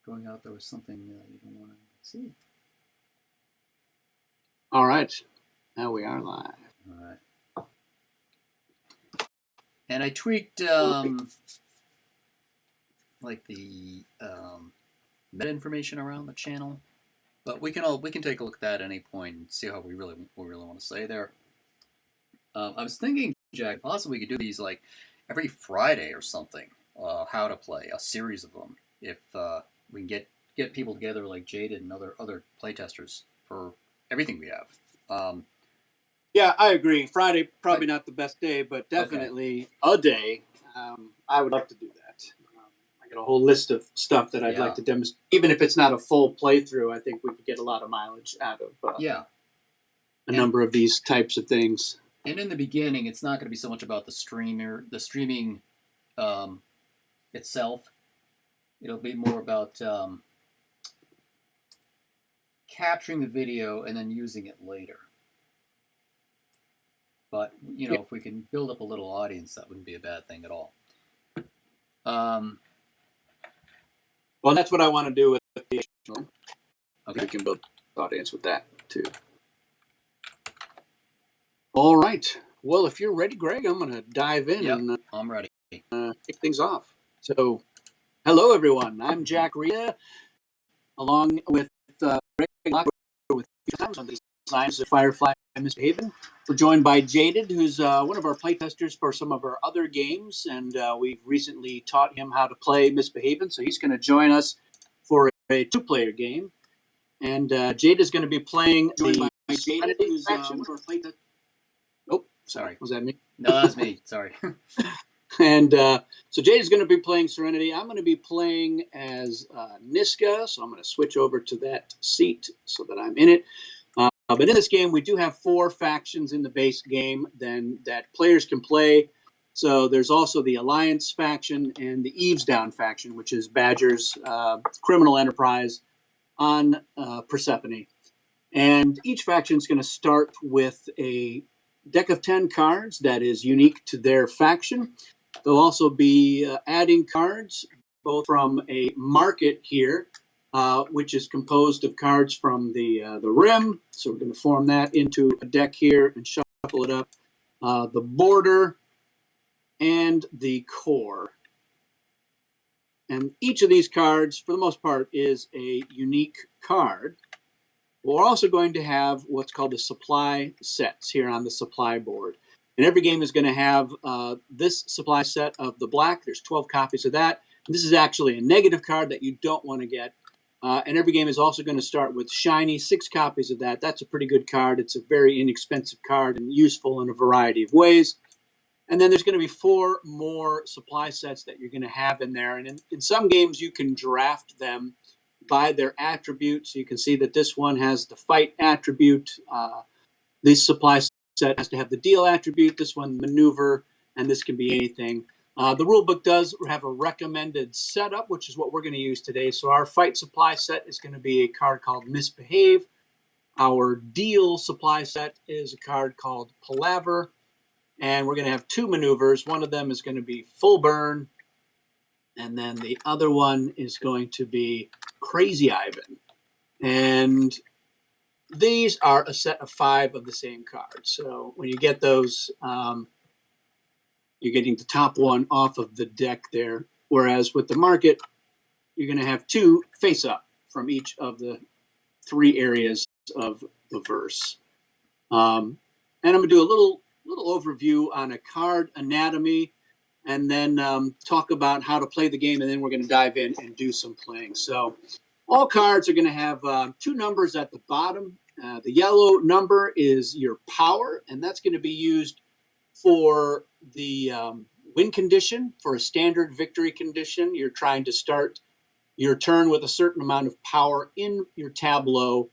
going out there with something you don't want to see. All right. Now we are live. All right. And I tweaked like the meta information around the channel, but we can take a look at that at any point and see how we really want to say there. I was thinking, Jack, possibly we could do these like every Friday or something. How to play a series of them if we can get people together like Jaded and other playtesters for everything we have. Yeah, I agree. Friday probably not the best day, but definitely a day. I would love to do that. I got a whole list of stuff that I'd like to demonstrate. Even if it's not a full playthrough, I think we could get a lot of mileage out of a number of these types of things. And in the beginning, it's not going to be so much about the streaming itself. It'll be more about capturing the video and then using it later. But, if we can build up a little audience, that wouldn't be a bad thing at all. Well, that's what I want to do with the show. Okay. We can build an audience with that, too. All right. Well, if you're ready, Greg, I'm going to dive in and I'm ready. Kick things off. So, hello, everyone. I'm Jack Reda, along with Greg Lockwood with on the designs of Firefly and Misbehavin. We're joined by Jaded, who's one of our playtesters for some of our other games, and we've recently taught him how to play Misbehavin, so he's going to join us for a two-player game. And Jade is going to be playing the Serenity, who's one of our playtesters. Oh, sorry. Was that me? No, that's me. Sorry. And so Jade is going to be playing Serenity. I'm going to be playing as Niska, so I'm going to switch over to that seat so that I'm in it. But in this game, we do have 4 factions in the base game then that players can play. So there's also the Alliance faction and the Eavesdown faction, which is Badger's criminal enterprise on Persephone. And each faction is going to start with a deck of 10 cards that is unique to their faction. They'll also be adding cards, both from a market here, which is composed of cards from the rim. So we're going to form that into a deck here and shuffle it up. The border and the core. And each of these cards, for the most part, is a unique card. We're also going to have what's called the supply sets here on the supply board. And every game is going to have this supply set of the black. There's 12 copies of that. And this is actually a negative card that you don't want to get. And every game is also going to start with shiny, 6 copies of that. That's a pretty good card. It's a very inexpensive card and useful in a variety of ways. And then there's going to be 4 more supply sets that you're going to have in there. And in some games, you can draft them by their attributes. So you can see that this one has the fight attribute. This supply set has to have the deal attribute. This one, maneuver, and this can be anything. The rule book does have a recommended setup, which is what we're going to use today. So our fight supply set is going to be a card called Misbehave. Our deal supply set is a card called Palaver. And we're going to have 2 maneuvers. One of them is going to be Full Burn. And then the other one is going to be Crazy Ivan. And these are a set of 5 of the same cards. So when you get those, you're getting the top one off of the deck there. Whereas with the market, you're going to have 2 face up from each of the 3 areas of the verse. And I'm going to do a little overview on a card anatomy, and then talk about how to play the game, and then we're going to dive in and do some playing. So all cards are going to have 2 numbers at the bottom. The yellow number is your power, and that's going to be used for the win condition. For a standard victory condition, you're trying to start your turn with a certain amount of power in your tableau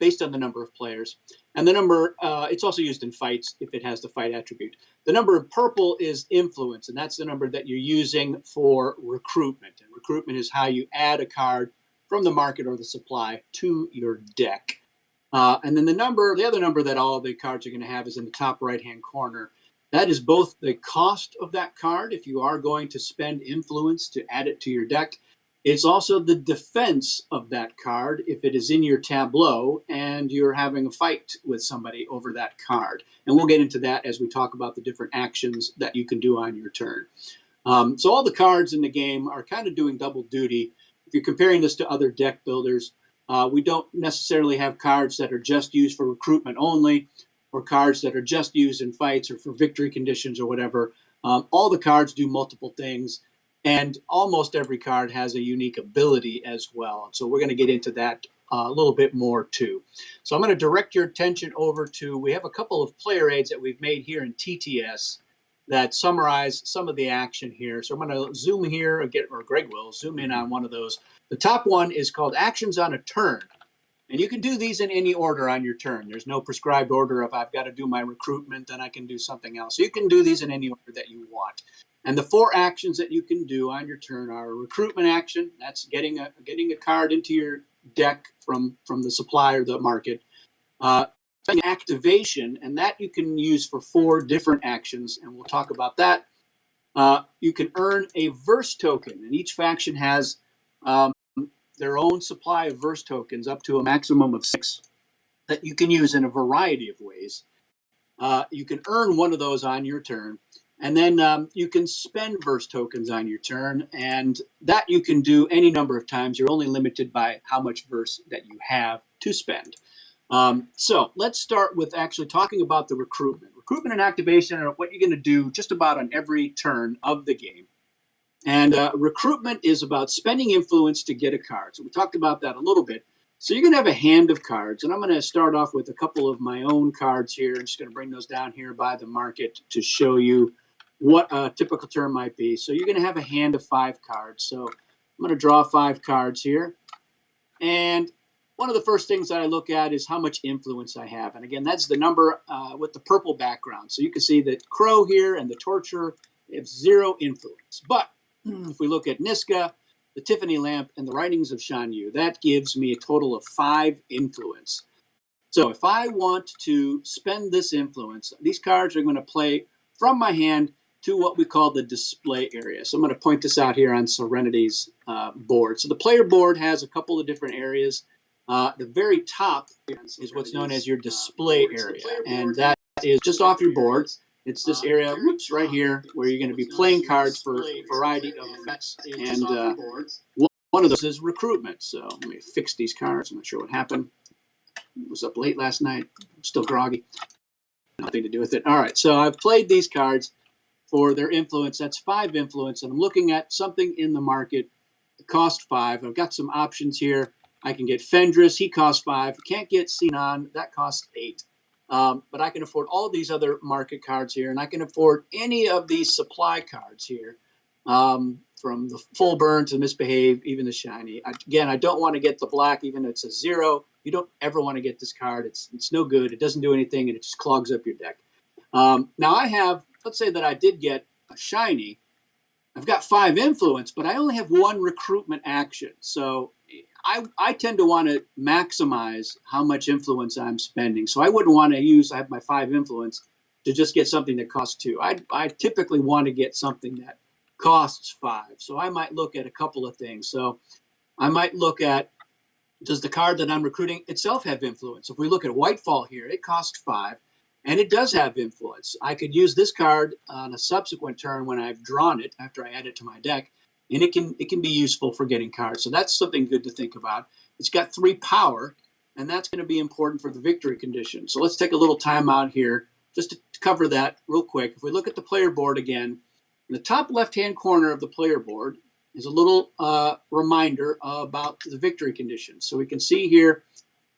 based on the number of players. And the number, it's also used in fights if it has the fight attribute. The number in purple is influence, and that's the number that you're using for recruitment. And recruitment is how you add a card from the market or the supply to your deck. And then the other number that all the cards are going to have is in the top right-hand corner. That is both the cost of that card, if you are going to spend influence to add it to your deck, It's also the defense of that card if it is in your tableau and you're having a fight with somebody over that card. And we'll get into that as we talk about the different actions that you can do on your turn. So all the cards in the game are kind of doing double duty. If you're comparing this to other deck builders, we don't necessarily have cards that are just used for recruitment only, or cards that are just used in fights or for victory conditions or whatever. All the cards do multiple things, and almost every card has a unique ability as well. So we're going to get into that a little bit more too. So I'm going to direct your attention over to, we have a couple of player aids that we've made here in TTS that summarize some of the action here. So I'm going to zoom here, or Greg will zoom in on one of those. The top one is called Actions on a Turn. And you can do these in any order on your turn. There's no prescribed order of I've got to do my recruitment, then I can do something else. So you can do these in any order that you want. And the 4 actions that you can do on your turn are a recruitment action. That's getting a card into your deck from the supply or the market. Activation, and that you can use for 4 different actions, and we'll talk about that. You can earn a verse token, and each faction has their own supply of verse tokens up to a maximum of 6 that you can use in a variety of ways. You can earn one of those on your turn, and then you can spend verse tokens on your turn, and that you can do any number of times. You're only limited by how much verse that you have to spend. So let's start with actually talking about the recruitment. Recruitment and activation are what you're going to do just about on every turn of the game. And recruitment is about spending influence to get a card. So we talked about that a little bit. So you're going to have a hand of cards. And I'm going to start off with a couple of my own cards here. I'm just going to bring those down here by the market to show you what a typical turn might be. So you're going to have a hand of 5 cards. So I'm going to draw 5 cards here. And one of the first things that I look at is how much influence I have. And again, that's the number with the purple background. So you can see that Crow here and the Torturer have 0 influence. But if we look at Niska, the Tiffany Lamp, and the Writings of Shan Yu, that gives me a total of 5 influence. So if I want to spend this influence, these cards are going to play from my hand to what we call the display area. So I'm going to point this out here on Serenity's board. So the player board has a couple of different areas. The very top is what's known as your display area, and that is just off your board. It's this area, right here, where you're going to be playing cards for a variety of effects. And one of those is recruitment. So let me fix these cards. I'm not sure what happened. I was up late last night. I'm still groggy. Nothing to do with it. All right, so I've played these cards for their influence. That's 5 influence, and I'm looking at something in the market. It costs 5. I've got some options here. I can get Fendris. He costs 5. Can't get Sinon. That costs 8. But I can afford all these other market cards here, and I can afford any of these supply cards here, from the full burn to Misbehave, even the shiny. Again, I don't want to get the black, even if it's a 0. You don't ever want to get this card. It's no good. It doesn't do anything, and it just clogs up your deck. Now I have, let's say that I did get a shiny. I've got 5 influence, but I only have 1 recruitment action. So I tend to want to maximize how much influence I'm spending. So I wouldn't want to I have my 5 influence to just get something that costs 2. I typically want to get something that costs 5. So I might look at a couple of things. So I might look at, does the card that I'm recruiting itself have influence? If we look at Whitefall here, it costs 5, and it does have influence. I could use this card on a subsequent turn when I've drawn it, after I add it to my deck, and it can be useful for getting cards. So that's something good to think about. It's got 3 power, and that's going to be important for the victory condition. So let's take a little time out here just to cover that real quick. If we look at the player board again, in the top left-hand corner of the player board is a little reminder about the victory condition. So we can see here,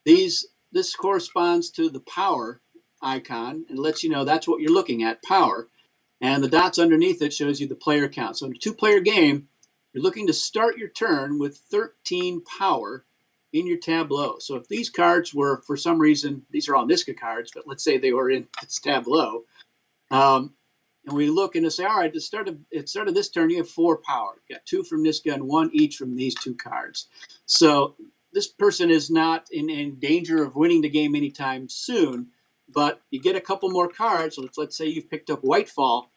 this corresponds to the power icon, and lets you know that's what you're looking at, power. And the dots underneath it shows you the player count. So in a 2-player game, you're looking to start your turn with 13 power in your tableau. So if these cards were, for some reason, these are all Niska cards, but let's say they were in its tableau, and we look and say, all right, at the start of this turn, you have 4 power. You got 2 from Niska and 1 each from these 2 cards. So this person is not in danger of winning the game anytime soon, but you get a couple more cards. So let's say you've picked up Whitefall,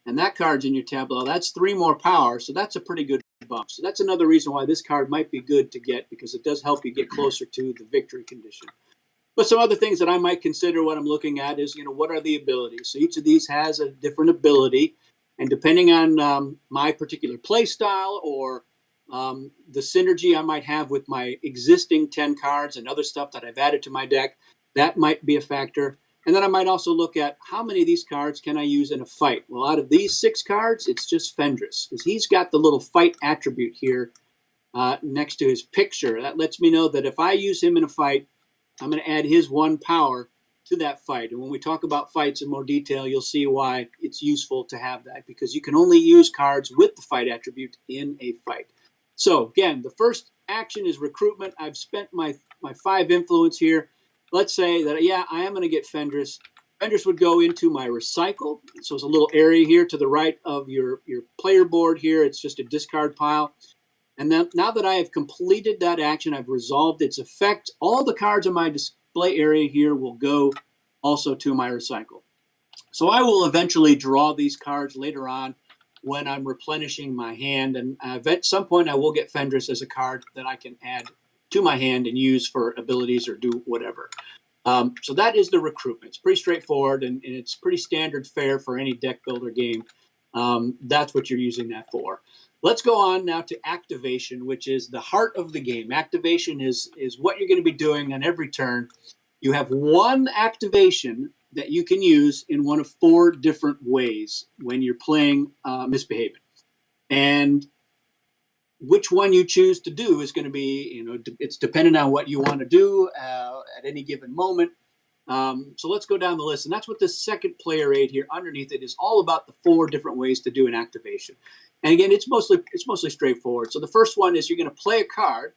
and that card's in your tableau. That's 3 more power, so that's a pretty good bump. So that's another reason why this card might be good to get, because it does help you get closer to the victory condition. But some other things that I might consider when I'm looking at is, what are the abilities? So each of these has a different ability. And depending on my particular play style or the synergy I might have with my existing 10 cards and other stuff that I've added to my deck, that might be a factor. And then I might also look at how many of these cards can I use in a fight. Well, out of these 6 cards, it's just Fenris, because he's got the little fight attribute here next to his picture. That lets me know that if I use him in a fight, I'm going to add his 1 power to that fight. And when we talk about fights in more detail, you'll see why it's useful to have that, because you can only use cards with the fight attribute in a fight. So again, the first action is recruitment. I've spent my 5 influence here. Let's say that, yeah, I am going to get Fenris. Fenris would go into my recycle. So it's a little area here to the right of your player board here. It's just a discard pile. And then now that I have completed that action, I've resolved its effect, all the cards in my display area here will go also to my recycle. So I will eventually draw these cards later on when I'm replenishing my hand. And at some point, I will get Fenris as a card that I can add to my hand and use for abilities or do whatever. So that is the recruitment. It's pretty straightforward, and it's pretty standard fare for any deck builder game. That's what you're using that for. Let's go on now to activation, which is the heart of the game. Activation is what you're going to be doing on every turn. You have 1 activation that you can use in one of 4 different ways when you're playing Misbehavin. And which one you choose to do is going to be, it's dependent on what you want to do at any given moment. So let's go down the list. And that's what this second player aid here underneath it is all about, the 4 different ways to do an activation. And again, it's mostly straightforward. So the first one is you're going to play a card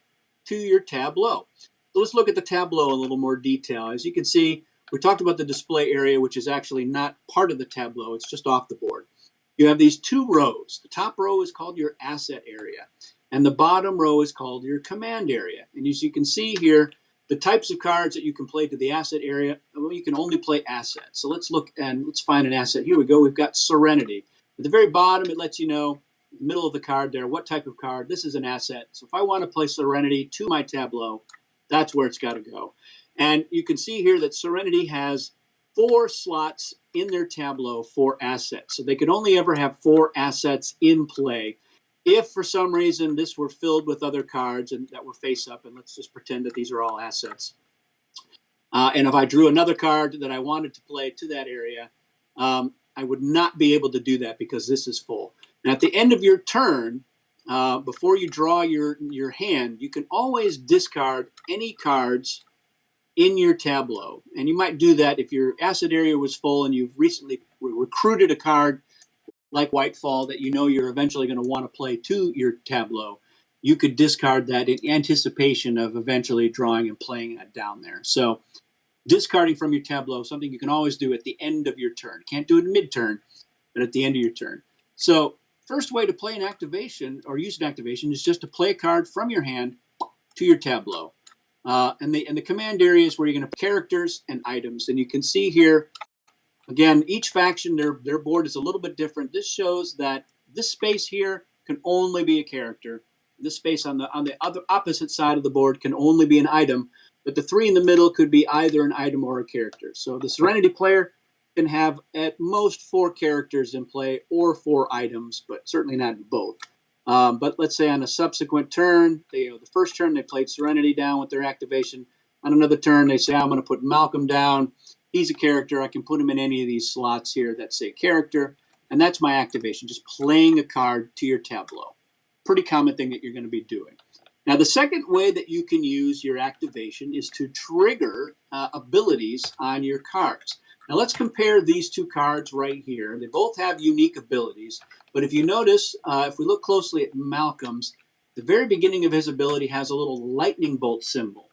to your Tableau. So let's look at the Tableau in a little more detail. As you can see, we talked about the display area, which is actually not part of the Tableau. It's just off the board. You have these 2 rows. The top row is called your asset area, and the bottom row is called your command area. And as you can see here, the types of cards that you can play to the asset area, well, you can only play assets. So let's look and let's find an asset. Here we go. We've got Serenity. At the very bottom, it lets you know, the middle of the card there, what type of card. This is an asset. So if I want to play Serenity to my Tableau, that's where it's got to go. And you can see here that Serenity has 4 slots in their Tableau for assets. So they could only ever have 4 assets in play. If for some reason this were filled with other cards and that were face up, and let's just pretend that these are all assets. And if I drew another card that I wanted to play to that area, I would not be able to do that because this is full. And at the end of your turn, before you draw your hand, you can always discard any cards in your Tableau. And you might do that if your asset area was full and you've recently recruited a card like Whitefall that you know you're eventually going to want to play to your Tableau. You could discard that in anticipation of eventually drawing and playing that down there. So discarding from your Tableau, something you can always do at the end of your turn. Can't do it mid-turn, but at the end of your turn. So first way to play an activation or use an activation is just to play a card from your hand to your Tableau. And the command area is where you're going to put characters and items. And you can see here, again, each faction, their board is a little bit different. This shows that this space here can only be a character. This space on the other opposite side of the board can only be an item. But the 3 in the middle could be either an item or a character. So the Serenity player can have at most 4 characters in play or 4 items, but certainly not both. But let's say on a subsequent turn, the first turn they played Serenity down with their activation. On another turn, they say, I'm going to put Malcolm down. He's a character. I can put him in any of these slots here that say character. And that's my activation, just playing a card to your Tableau. Pretty common thing that you're going to be doing. Now, the second way that you can use your activation is to trigger abilities on your cards. Now, let's compare these 2 cards right here. They both have unique abilities. But if you notice, if we look closely at Malcolm's, the very beginning of his ability has a little lightning bolt symbol.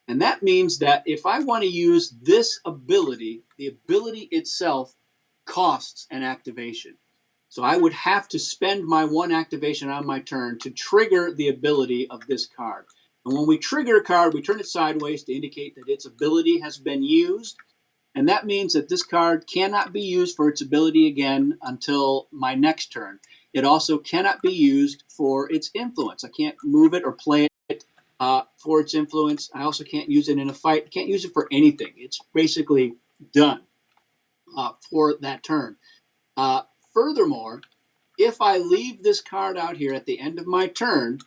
And that means that if I want to use this ability, the ability itself costs an activation. So I would have to spend my 1 activation on my turn to trigger the ability of this card. And when we trigger a card, we turn it sideways to indicate that its ability has been used. And that means that this card cannot be used for its ability again until my next turn. It also cannot be used for its influence. I can't move it or play it for its influence. I also can't use it in a fight. Can't use it for anything. It's basically done for that turn. Furthermore, if I leave this card out here at the end of my turn,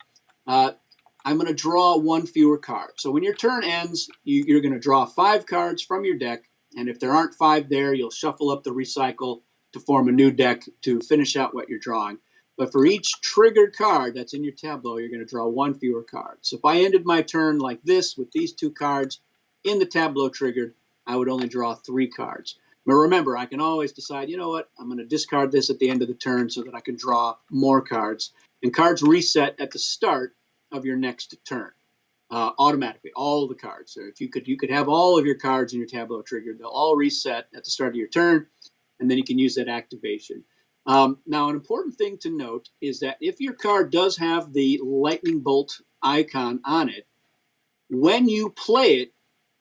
I'm going to draw one fewer card. So when your turn ends, you're going to draw 5 cards from your deck. And if there aren't 5 there, you'll shuffle up the recycle to form a new deck to finish out what you're drawing. But for each triggered card that's in your tableau, you're going to draw 1 fewer card. So if I ended my turn like this with these 2 cards in the tableau triggered, I would only draw 3 cards. But remember, I can always decide, you know what, I'm going to discard this at the end of the turn so that I can draw more cards. And cards reset at the start of your next turn automatically, all the cards. So if you could have all of your cards in your tableau triggered. They'll all reset at the start of your turn, and then you can use that activation. Now, an important thing to note is that if your card does have the lightning bolt icon on it, when you play it,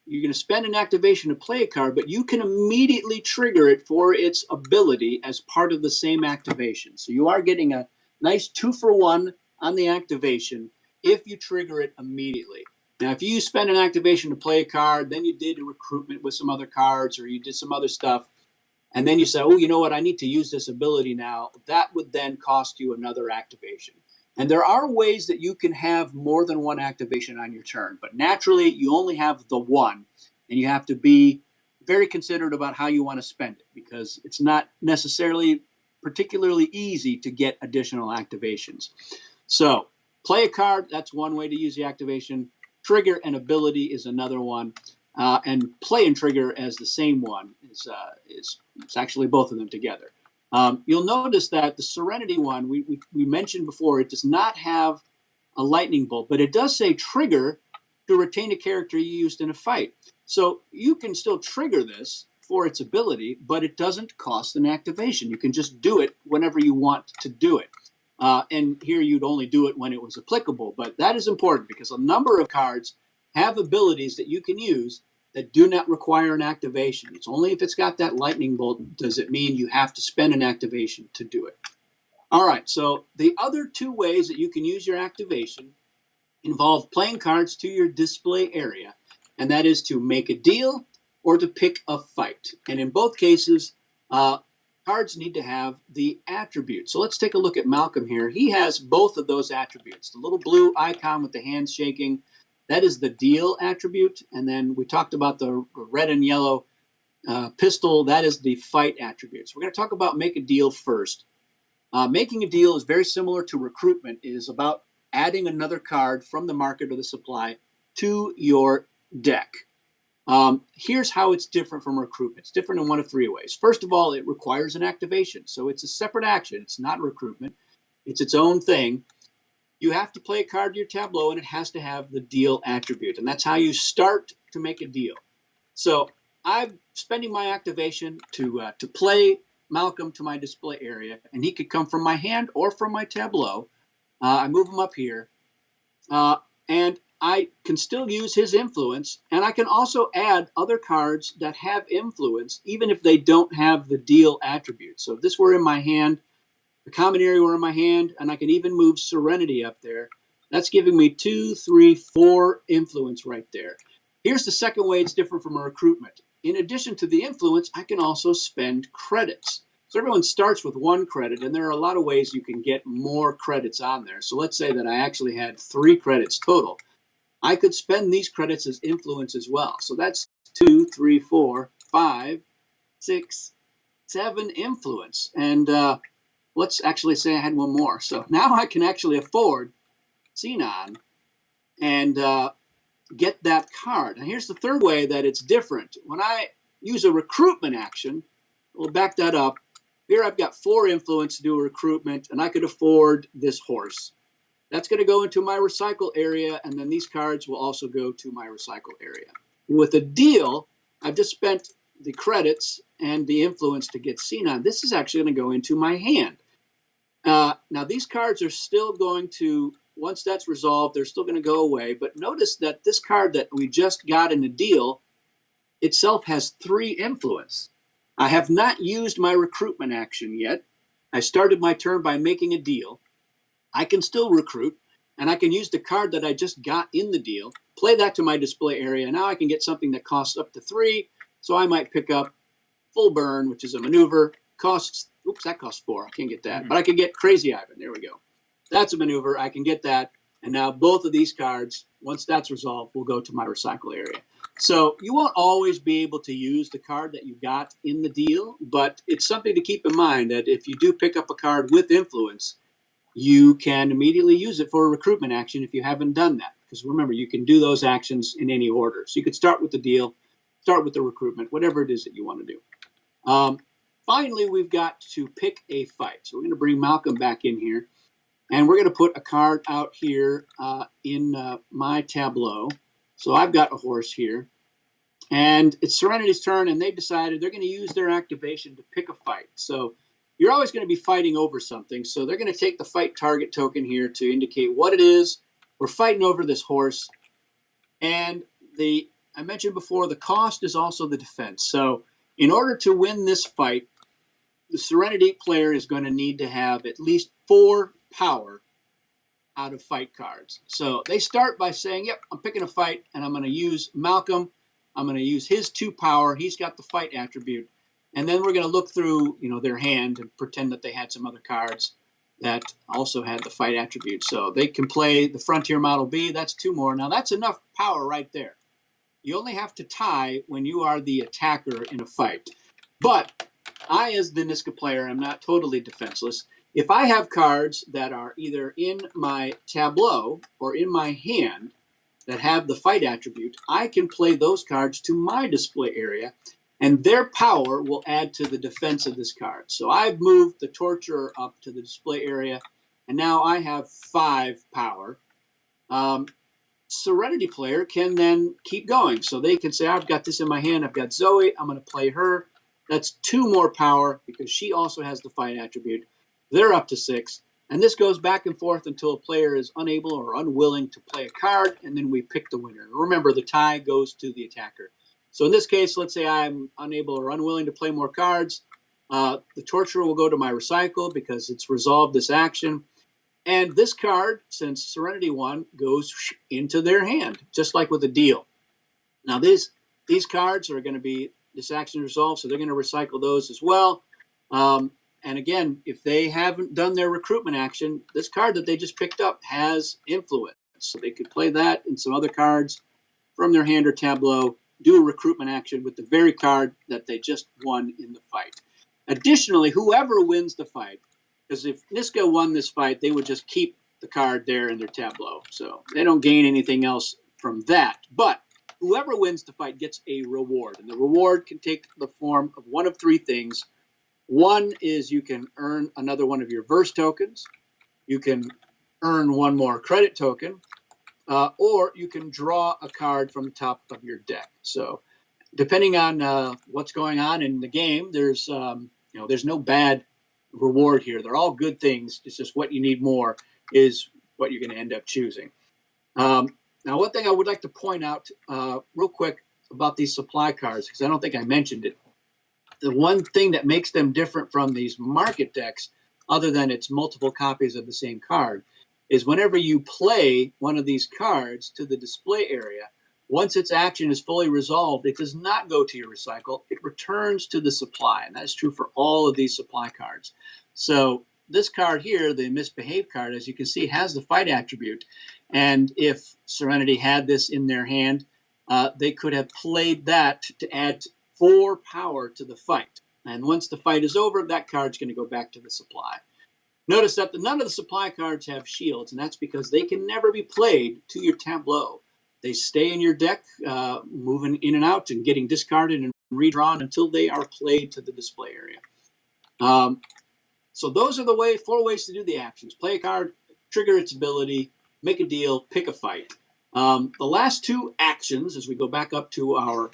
you're going to spend an activation to play a card, but you can immediately trigger it for its ability as part of the same activation. So you are getting a nice 2-for-1 on the activation if you trigger it immediately. Now, if you spend an activation to play a card, then you did a recruitment with some other cards or you did some other stuff, and then you say, oh, you know what, I need to use this ability now, that would then cost you another activation. And there are ways that you can have more than one activation on your turn, but naturally you only have the one, and you have to be very considerate about how you want to spend it because it's not necessarily particularly easy to get additional activations. So play a card, that's one way to use the activation. Trigger an ability is another one. And play and trigger as the same one is actually both of them together. You'll notice that the Serenity one, we mentioned before, it does not have a lightning bolt, but it does say trigger to retain a character you used in a fight. So you can still trigger this for its ability, but it doesn't cost an activation. You can just do it whenever you want to do it. And here you'd only do it when it was applicable, but that is important because a number of cards have abilities that you can use that do not require an activation. It's only if it's got that lightning bolt does it mean you have to spend an activation to do it. All right, so the other 2 ways that you can use your activation involve playing cards to your display area, and that is to make a deal or to pick a fight. And in both cases, cards need to have the attribute. So let's take a look at Malcolm here. He has both of those attributes. The little blue icon with the hands shaking, that is the deal attribute. And then we talked about the red and yellow pistol, that is the fight attribute. So we're going to talk about make a deal first. Making a deal is very similar to recruitment. It is about adding another card from the market or the supply to your deck. Here's how it's different from recruitment. It's different in one of 3 ways. First of all, it requires an activation. So it's a separate action. It's not recruitment. It's its own thing. You have to play a card to your tableau, and it has to have the deal attribute. And that's how you start to make a deal. So I'm spending my activation to play Malcolm to my display area, and he could come from my hand or from my tableau. I move him up here, and I can still use his influence, and I can also add other cards that have influence, even if they don't have the deal attribute. So if this were in my hand, the common area were in my hand, and I can even move Serenity up there. That's giving me 2, 3, 4 influence right there. Here's the second way it's different from a recruitment. In addition to the influence, I can also spend credits. So everyone starts with 1 credit, and there are a lot of ways you can get more credits on there. So let's say that I actually had 3 credits total. I could spend these credits as influence as well. So that's 2, 3, 4, 5, 6, 7 influence. And let's actually say I had 1 more. So now I can actually afford Xenon and get that card. And here's the third way that it's different. When I use a recruitment action, we'll back that up. Here I've got 4 influence to do a recruitment, and I could afford this horse. That's going to go into my recycle area, and then these cards will also go to my recycle area. With a deal, I've just spent the credits and the influence to get Xenon. This is actually going to go into my hand. Now, these cards are still going to, once that's resolved, they're still going to go away. But notice that this card that we just got in the deal itself has 3 influence. I have not used my recruitment action yet, I started my turn by making a deal. I can still recruit, and I can use the card that I just got in the deal, play that to my display area. Now I can get something that costs up to 3, so I might pick up Full Burn, which is a maneuver, costs, oops, that costs 4, I can't get that, but I can get Crazy Ivan, there we go. That's a maneuver, I can get that, and now both of these cards, once that's resolved, will go to my recycle area. So you won't always be able to use the card that you got in the deal, but it's something to keep in mind that if you do pick up a card with influence, you can immediately use it for a recruitment action if you haven't done that. Because remember, you can do those actions in any order. So you could start with the deal, start with the recruitment, whatever it is that you want to do. Finally, we've got to pick a fight. So we're going to bring Malcolm back in here. And we're going to put a card out here in my Tableau. So I've got a horse here. And it's Serenity's turn, and they've decided they're going to use their activation to pick a fight. So you're always going to be fighting over something. So they're going to take the fight target token here to indicate what it is. We're fighting over this horse. And I mentioned before, the cost is also the defense. So in order to win this fight, the Serenity player is going to need to have at least 4 power out of fight cards. So they start by saying, yep, I'm picking a fight, and I'm going to use Malcolm. I'm going to use his 2 power. He's got the fight attribute. And then we're going to look through, their hand and pretend that they had some other cards that also had the fight attribute. So they can play the Frontier Model B. That's 2 more. Now that's enough power right there. You only have to tie when you are the attacker in a fight. But I, as the Niska player, am not totally defenseless. If I have cards that are either in my Tableau or in my hand that have the fight attribute, I can play those cards to my display area, and their power will add to the defense of this card. So I've moved the Torturer up to the display area, and now I have 5 power. Serenity player can then keep going. So they can say, I've got this in my hand, I've got Zoe, I'm going to play her. That's 2 more power because she also has the fight attribute. They're up to 6. And this goes back and forth until a player is unable or unwilling to play a card, and then we pick the winner. Remember, the tie goes to the attacker. So in this case, let's say I'm unable or unwilling to play more cards. The Torturer will go to my recycle because it's resolved this action. And this card, since Serenity won, goes into their hand, just like with a deal. Now, these cards are going to be this action resolved, so they're going to recycle those as well. And again, if they haven't done their recruitment action, this card that they just picked up has influence. So they could play that and some other cards from their hand or Tableau, do a recruitment action with the very card that they just won in the fight. Additionally, whoever wins the fight, because if Niska won this fight, they would just keep the card there in their Tableau. So they don't gain anything else from that. But whoever wins the fight gets a reward. And the reward can take the form of one of 3 things. One is you can earn another one of your verse tokens. You can earn 1 more credit token. Or you can draw a card from the top of your deck. So depending on what's going on in the game, there's no bad reward here. They're all good things. It's just what you need more is what you're going to end up choosing. Now, one thing I would like to point out real quick about these supply cards, because I don't think I mentioned it. The one thing that makes them different from these market decks, other than it's multiple copies of the same card, is whenever you play one of these cards to the display area, once its action is fully resolved, it does not go to your recycle. It returns to the supply, and that's true for all of these supply cards. So this card here, the Misbehave card, as you can see, has the fight attribute. And if Serenity had this in their hand, they could have played that to add 4 power to the fight. And once the fight is over, that card's going to go back to the supply. Notice that none of the supply cards have shields, and that's because they can never be played to your Tableau. They stay in your deck, moving in and out and getting discarded and redrawn until they are played to the display area. So those are the 4 ways to do the actions. Play a card, trigger its ability, make a deal, pick a fight. The last 2 actions, as we go back up to our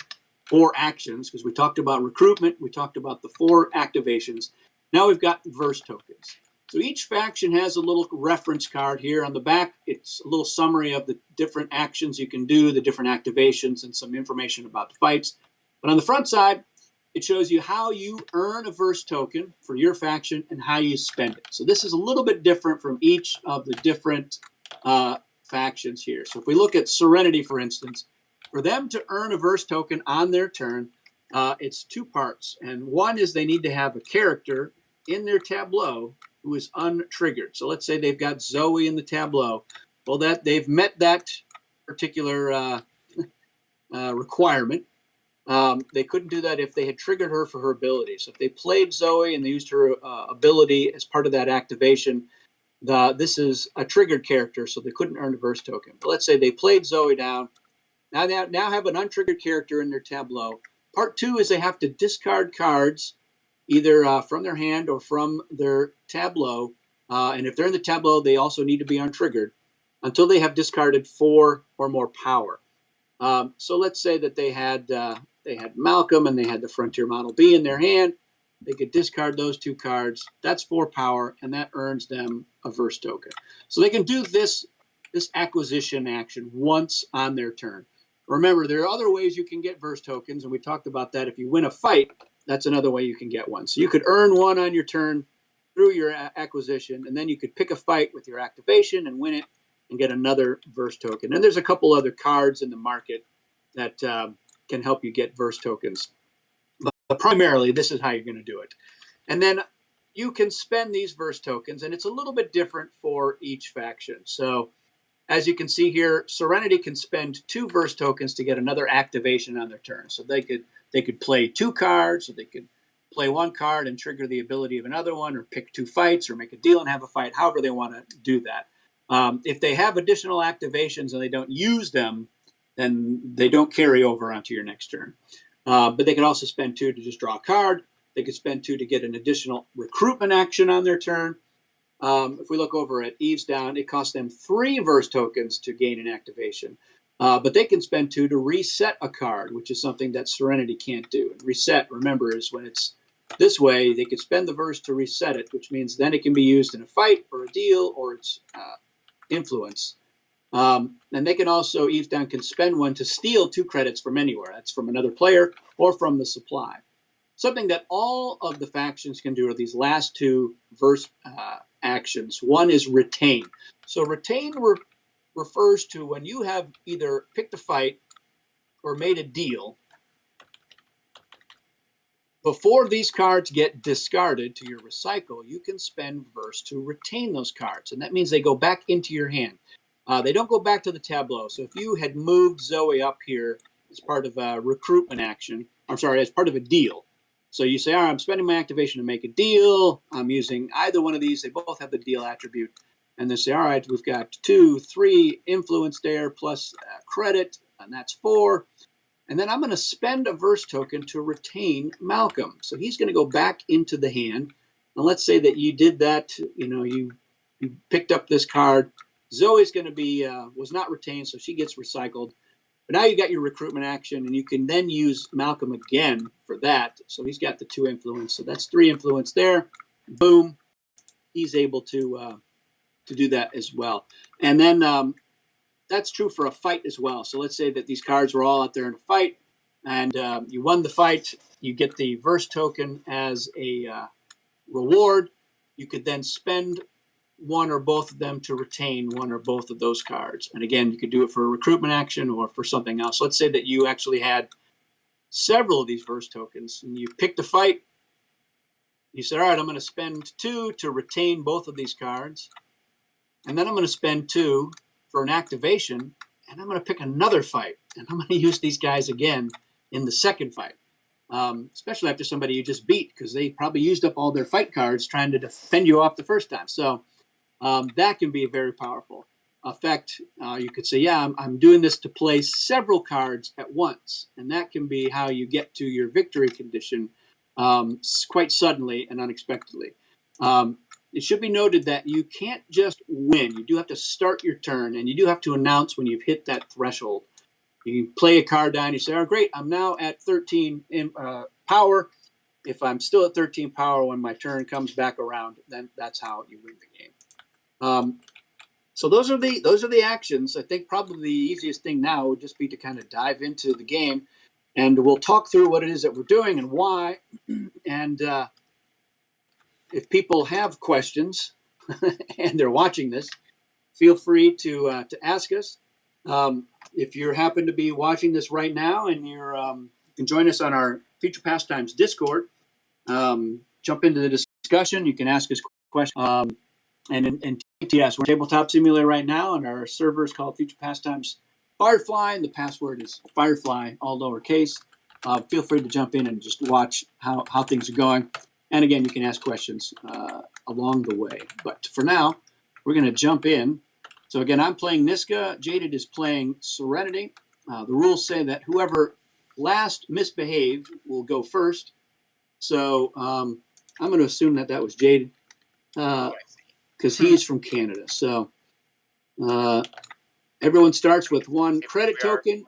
4 actions, because we talked about recruitment, we talked about the 4 activations. Now we've got verse tokens. So each faction has a little reference card here on the back. It's a little summary of the different actions you can do, the different activations, and some information about the fights. But on the front side, it shows you how you earn a verse token for your faction and how you spend it. So this is a little bit different from each of the different factions here. So if we look at Serenity, for instance, for them to earn a verse token on their turn, it's two parts. And one is they need to have a character in their tableau who is untriggered. So let's say they've got Zoe in the tableau. Well, that they've met that particular requirement. They couldn't do that if they had triggered her for her ability. So if they played Zoe and they used her ability as part of that activation, this is a triggered character, so they couldn't earn a verse token. But let's say they played Zoe down. Now they now have an untriggered character in their tableau. Part two is they have to discard cards, either from their hand or from their tableau. And if they're in the tableau, they also need to be untriggered until they have discarded 4 or more power. So let's say that they had Malcolm and they had the Frontier Model B in their hand. They could discard those 2 cards. That's 4 power, and that earns them a verse token. So they can do this acquisition action once on their turn. Remember, there are other ways you can get verse tokens, and we talked about that. If you win a fight, that's another way you can get one. So you could earn one on your turn through your acquisition, and then you could pick a fight with your activation and win it and get another verse token. And there's a couple other cards in the market that can help you get verse tokens. But primarily, this is how you're going to do it. And then you can spend these verse tokens, and it's a little bit different for each faction. So as you can see here, Serenity can spend 2 verse tokens to get another activation on their turn. So they could play 2 cards, or they could play 1 card and trigger the ability of another one, or pick 2 fights, or make a deal and have a fight, however they want to do that. If they have additional activations and they don't use them, then they don't carry over onto your next turn. But they can also spend 2 to just draw a card. They could spend 2 to get an additional recruitment action on their turn. If we look over at Eve's Down, it costs them 3 verse tokens to gain an activation. But they can spend 2 to reset a card, which is something that Serenity can't do. And reset, remember, is when it's this way, they could spend the verse to reset it, which means then it can be used in a fight or a deal or its influence. And they can also, Eve's Down can spend 1 to steal 2 credits from anywhere. That's from another player or from the supply. Something that all of the factions can do are these last 2 verse actions. One is retain. So retain refers to when you have either picked a fight or made a deal. Before these cards get discarded to your recycle, you can spend verse to retain those cards. And that means they go back into your hand. They don't go back to the tableau. So if you had moved Zoe up here as part of a recruitment action, as part of a deal. So you say, all right, I'm spending my activation to make a deal. I'm using either one of these. They both have the deal attribute. And they say, all right, we've got 2, 3 influence there plus credit, and that's 4. And then I'm going to spend a verse token to retain Malcolm. So he's going to go back into the hand. And let's say that you did that, you picked up this card. Zoe's going to be, was not retained, so she gets recycled. But now you got your recruitment action, and you can then use Malcolm again for that. So he's got the 2 influence. So that's 3 influence there. Boom. He's able to do that as well. And then that's true for a fight as well. So let's say that these cards were all out there in a fight, and you won the fight. You get the verse token as a reward. You could then spend 1 or both of them to retain 1 or both of those cards. And again, you could do it for a recruitment action or for something else. Let's say that you actually had several of these verse tokens, and you picked a fight. You said, all right, I'm going to spend 2 to retain both of these cards. And then I'm going to spend 2 for an activation, and I'm going to pick another fight. And I'm going to use these guys again in the second fight, especially after somebody you just beat, because they probably used up all their fight cards trying to defend you off the first time. So that can be a very powerful effect. You could say, yeah, I'm doing this to play several cards at once. And that can be how you get to your victory condition quite suddenly and unexpectedly. It should be noted that you can't just win. You do have to start your turn, and you do have to announce when you've hit that threshold. You play a card down, you say, oh, great, I'm now at 13 in power. If I'm still at 13 power when my turn comes back around, then that's how you win the game. So those are the actions. I think probably the easiest thing now would just be to kind of dive into the game. and we'll talk through what it is that we're doing and why. And if people have questions and they're watching this, feel free to ask us. If you happen to be watching this right now and you can join us on our Future Pastimes Discord, jump into the discussion. You can ask us questions. And TTS, we're Tabletop Simulator right now, and our server is called Future Pastimes Firefly, and the password is Firefly, all lowercase. Feel free to jump in and just watch how things are going. And again, you can ask questions along the way. But for now, we're going to jump in. So again, I'm playing Niska. Jaded is playing Serenity. The rules say that whoever last misbehaved will go first. So I'm going to assume that was Jaded. Because he's from Canada. So everyone starts with one credit token,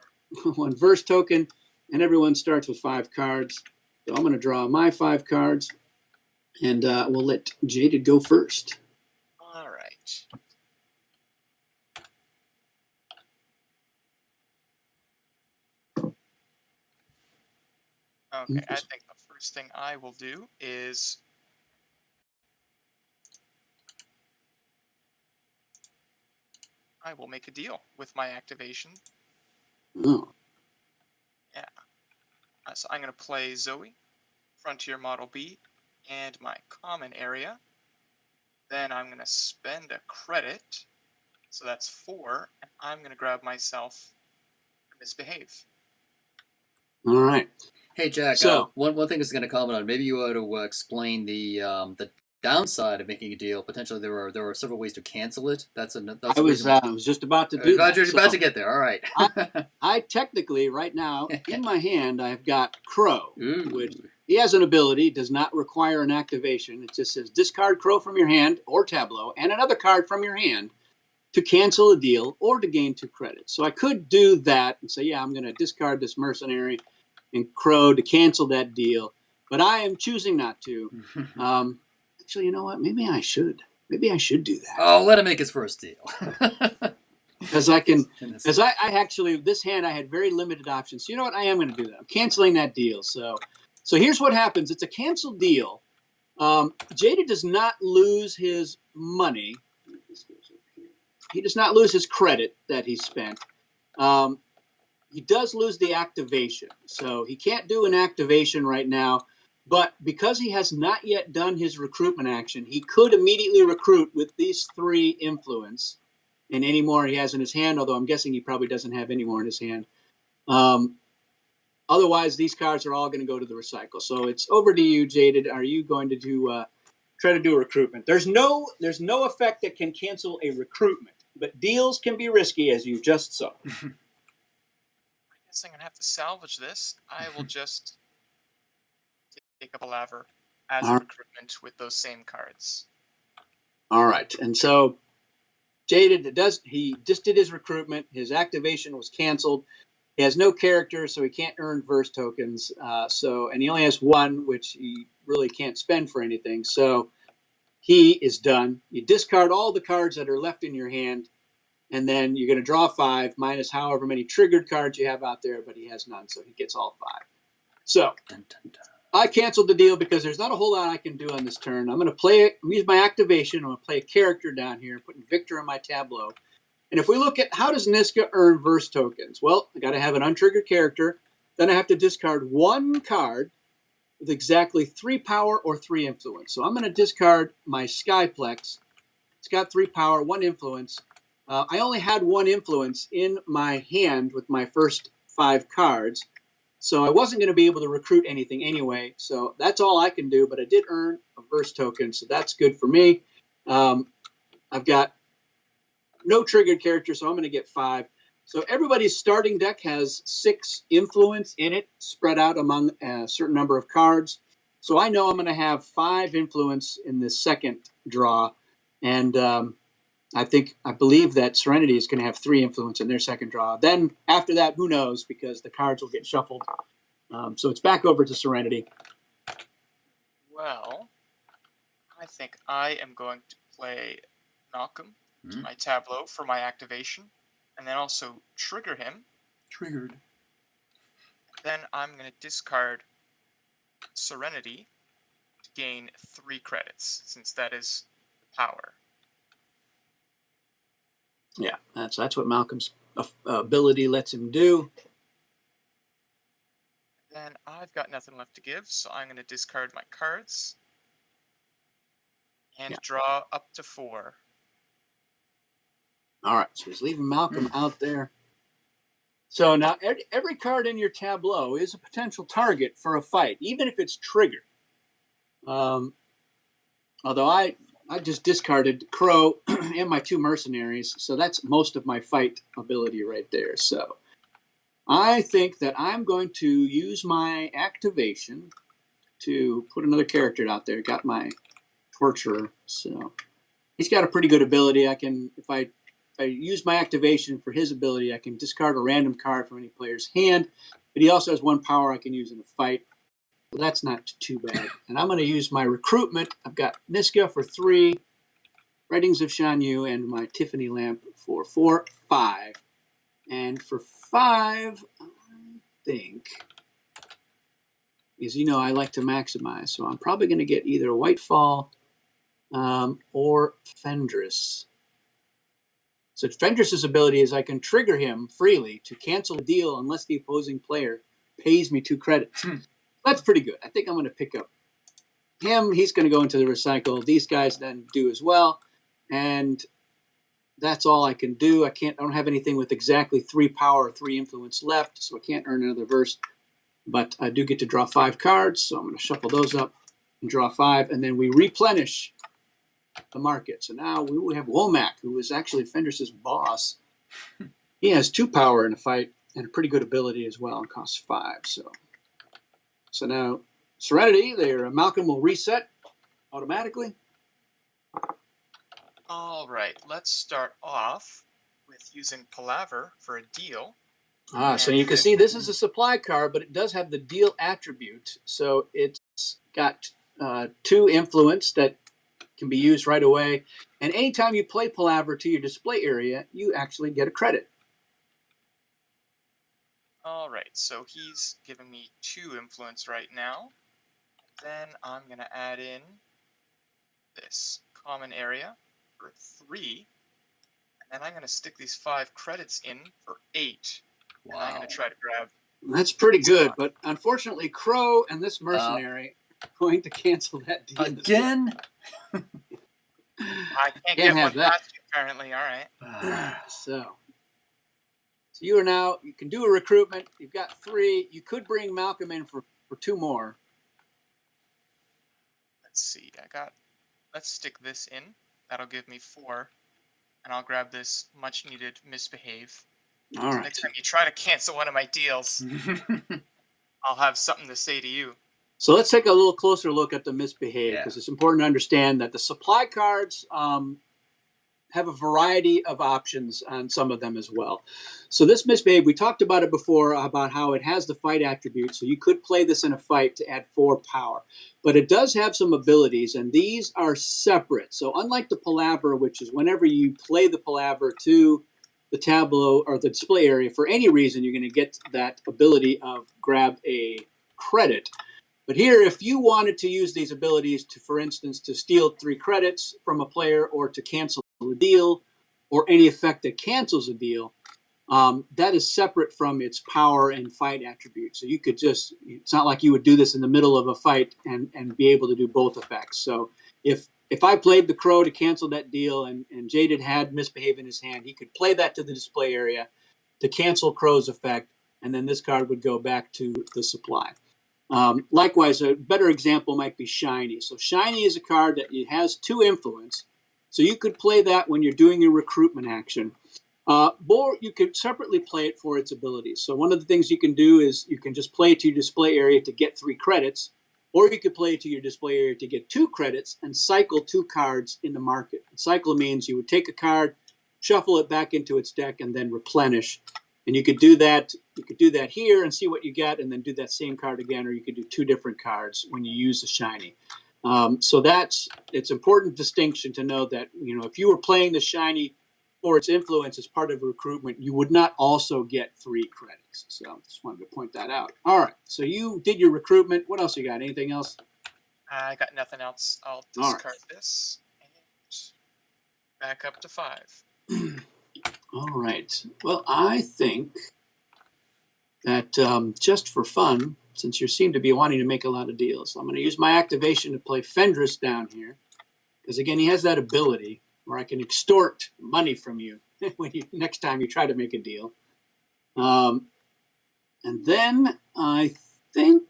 one verse token, and everyone starts with 5 cards. So I'm going to draw my 5 cards, and we'll let Jaded go first. All right. Okay, I think the first thing I will do is I will make a deal with my activation. Oh. Yeah. So I'm going to play Zoe, Frontier Model B, and my common area. Then I'm going to spend a credit. So that's 4. And I'm going to grab myself Misbehave. All right. Hey, Jack. So one thing is going to comment on. Maybe you ought to explain the downside of making a deal. Potentially, there are several ways to cancel it. That's I was just about to do that. You're about to get there. All right. I technically right now in my hand I've got Crow, Ooh. which he has an ability, does not require an activation. It just says discard Crow from your hand or Tableau and another card from your hand to cancel a deal or to gain 2 credits. So I could do that and say, yeah, I'm going to discard this mercenary and Crow to cancel that deal, but I am choosing not to. Actually, you know what? Maybe I should. Maybe I should do that. Oh, let him make his first deal. Because I actually, this hand, I had very limited options. So you know what? I am going to do that. I'm canceling that deal. So here's what happens. It's a canceled deal. Jada does not lose his money. He does not lose his credit that he spent. He does lose the activation. So he can't do an activation right now. But because he has not yet done his recruitment action, he could immediately recruit with these 3 influence and any more he has in his hand, although I'm guessing he probably doesn't have any more in his hand. Otherwise, these cards are all going to go to the recycle. So it's over to you, Jaded. Are you going to try to do a recruitment? There's no effect that can cancel a recruitment, but deals can be risky, as you just saw. I guess I'm going to have to salvage this. I will just take up a laver as a recruitment with those same cards. All right. And so Jaded he just did his recruitment. His activation was canceled. He has no character, so he can't earn verse tokens. And he only has 1, which he really can't spend for anything. So he is done. You discard all the cards that are left in your hand, and then you're going to draw 5 minus however many triggered cards you have out there, but he has none, so he gets all 5. So I canceled the deal because there's not a whole lot I can do on this turn. I'm going to play it. Use my activation. I'm going to play a character down here, putting Victor in my Tableau. And if we look at how does Niska earn verse tokens? Well, I got to have an untriggered character. Then I have to discard 1 card with exactly 3 power or 3 influence. So I'm going to discard my Skyplex. It's got 3 power, 1 influence. I only had 1 influence in my hand with my first 5 cards. So I wasn't going to be able to recruit anything anyway. So that's all I can do. But I did earn a verse token, so that's good for me. I've got no triggered character, so I'm going to get 5. So everybody's starting deck has 6 influence in it, spread out among a certain number of cards. So I know I'm going to have 5 influence in this second draw. And I believe that Serenity is going to have 3 influence in their second draw. Then after that, who knows, because the cards will get shuffled. So it's back over to Serenity. Well, I think I am going to play Malcolm to my Tableau for my activation, and then also trigger him. Triggered. Then I'm going to discard Serenity to gain 3 credits, since that is power. Yeah, that's what Malcolm's ability lets him do. Then I've got nothing left to give, so I'm going to discard my cards and draw up to 4. All right, so he's leaving Malcolm out there. So now every card in your tableau is a potential target for a fight, even if it's triggered. Although I just discarded Crow and my 2 mercenaries, so that's most of my fight ability right there. So I think that I'm going to use my activation to put another character out there. Got my Torturer, so he's got a pretty good ability. I can, if I use my activation for his ability, I can discard a random card from any player's hand, but he also has 1 power I can use in a fight. So that's not too bad. And I'm going to use my recruitment. I've got Niska for 3, Writings of Shan Yu, and my Tiffany lamp for 4, 5. And for 5, I think, because I like to maximize, so I'm probably going to get either Whitefall or Fendris. So Fendris's ability is I can trigger him freely to cancel a deal unless the opposing player pays me 2 credits. That's pretty good. I think I'm going to pick up him. He's going to go into the recycle. These guys then do as well. And that's all I can do. I don't have anything with exactly 3 power or 3 influence left, so I can't earn another verse. But I do get to draw 5 cards, so I'm going to shuffle those up and draw 5, and then we replenish the market. So now we have Womack, who is actually Fendris's boss. He has 2 power in a fight and a pretty good ability as well, and costs 5. So now Serenity, Malcolm will reset automatically. All right, let's start off with using Palaver for a deal. So you can see this is a supply card, but it does have the deal attribute. So it's got 2 influence that can be used right away. And anytime you play Palaver to your display area, you actually get a credit. All right, so he's giving me 2 influence right now. Then I'm going to add in this common area for 3. And then I'm going to stick these 5 credits in for 8. Wow. And I'm going to try to grab... That's pretty good, but unfortunately, Crow and this mercenary are going to cancel that deal. Again? I can't get one past you, apparently. All right. So you can do a recruitment. You've got 3. You could bring Malcolm in for 2 more. Let's see. Let's stick this in. That'll give me 4. And I'll grab this much-needed Misbehave. All right. Next time you try to cancel one of my deals, I'll have something to say to you. So let's take a little closer look at the Misbehave, because it's important to understand that the supply cards have a variety of options on some of them as well. So this Misbehave, we talked about it before, about how it has the fight attribute. So you could play this in a fight to add 4 power. But it does have some abilities, and these are separate. So unlike the Palaver, which is whenever you play the Palaver to the tableau or the display area, for any reason, you're going to get that ability of grab a credit. But here, if you wanted to use these abilities to, for instance, to steal 3 credits from a player or to cancel a deal or any effect that cancels a deal, that is separate from its power and fight attributes. So you could just, it's not like you would do this in the middle of a fight and be able to do both effects. So if I played the Crow to cancel that deal and Jaded had Misbehave in his hand, he could play that to the display area to cancel Crow's effect, and then this card would go back to the supply. Likewise, a better example might be Shiny. So Shiny is a card that has 2 influence. So you could play that when you're doing your recruitment action. Or you could separately play it for its abilities. So one of the things you can do is you can just play it to your display area to get 3 credits, or you could play it to your display area to get 2 credits and cycle 2 cards in the market. Cycle means you would take a card, shuffle it back into its deck, and then replenish. And you could do that. You could do that here and see what you get, and then do that same card again, or you could do 2 different cards when you use the Shiny. So it's important distinction to know that if you were playing the Shiny or its influence as part of recruitment, you would not also get 3 credits. So just wanted to point that out. All right. So you did your recruitment. What else you got? Anything else? I got nothing else. I'll All right. discard this and back up to 5. All right. Well, I think that just for fun, since you seem to be wanting to make a lot of deals, I'm going to use my activation to play Fendris down here. Because again, he has that ability where I can extort money from you when next time you try to make a deal. And then I think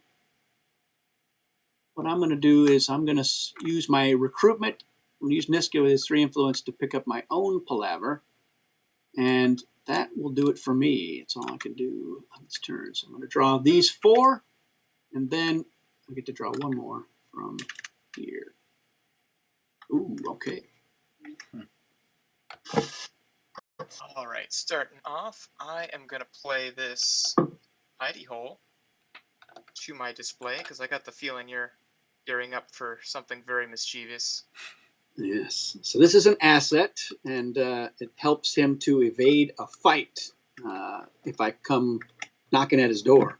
what I'm going to do is I'm going to use my recruitment. I'm going to use Niska with his 3 influence to pick up my own palaver. And that will do it for me. It's all I can do on this turn. So I'm going to draw these 4. And then I get to draw 1 more from here. Ooh, okay. All right, starting off, I am going to play this hidey hole to my display because I got the feeling you're gearing up for something very mischievous. Yes. So this is an asset, and it helps him to evade a fight if I come knocking at his door.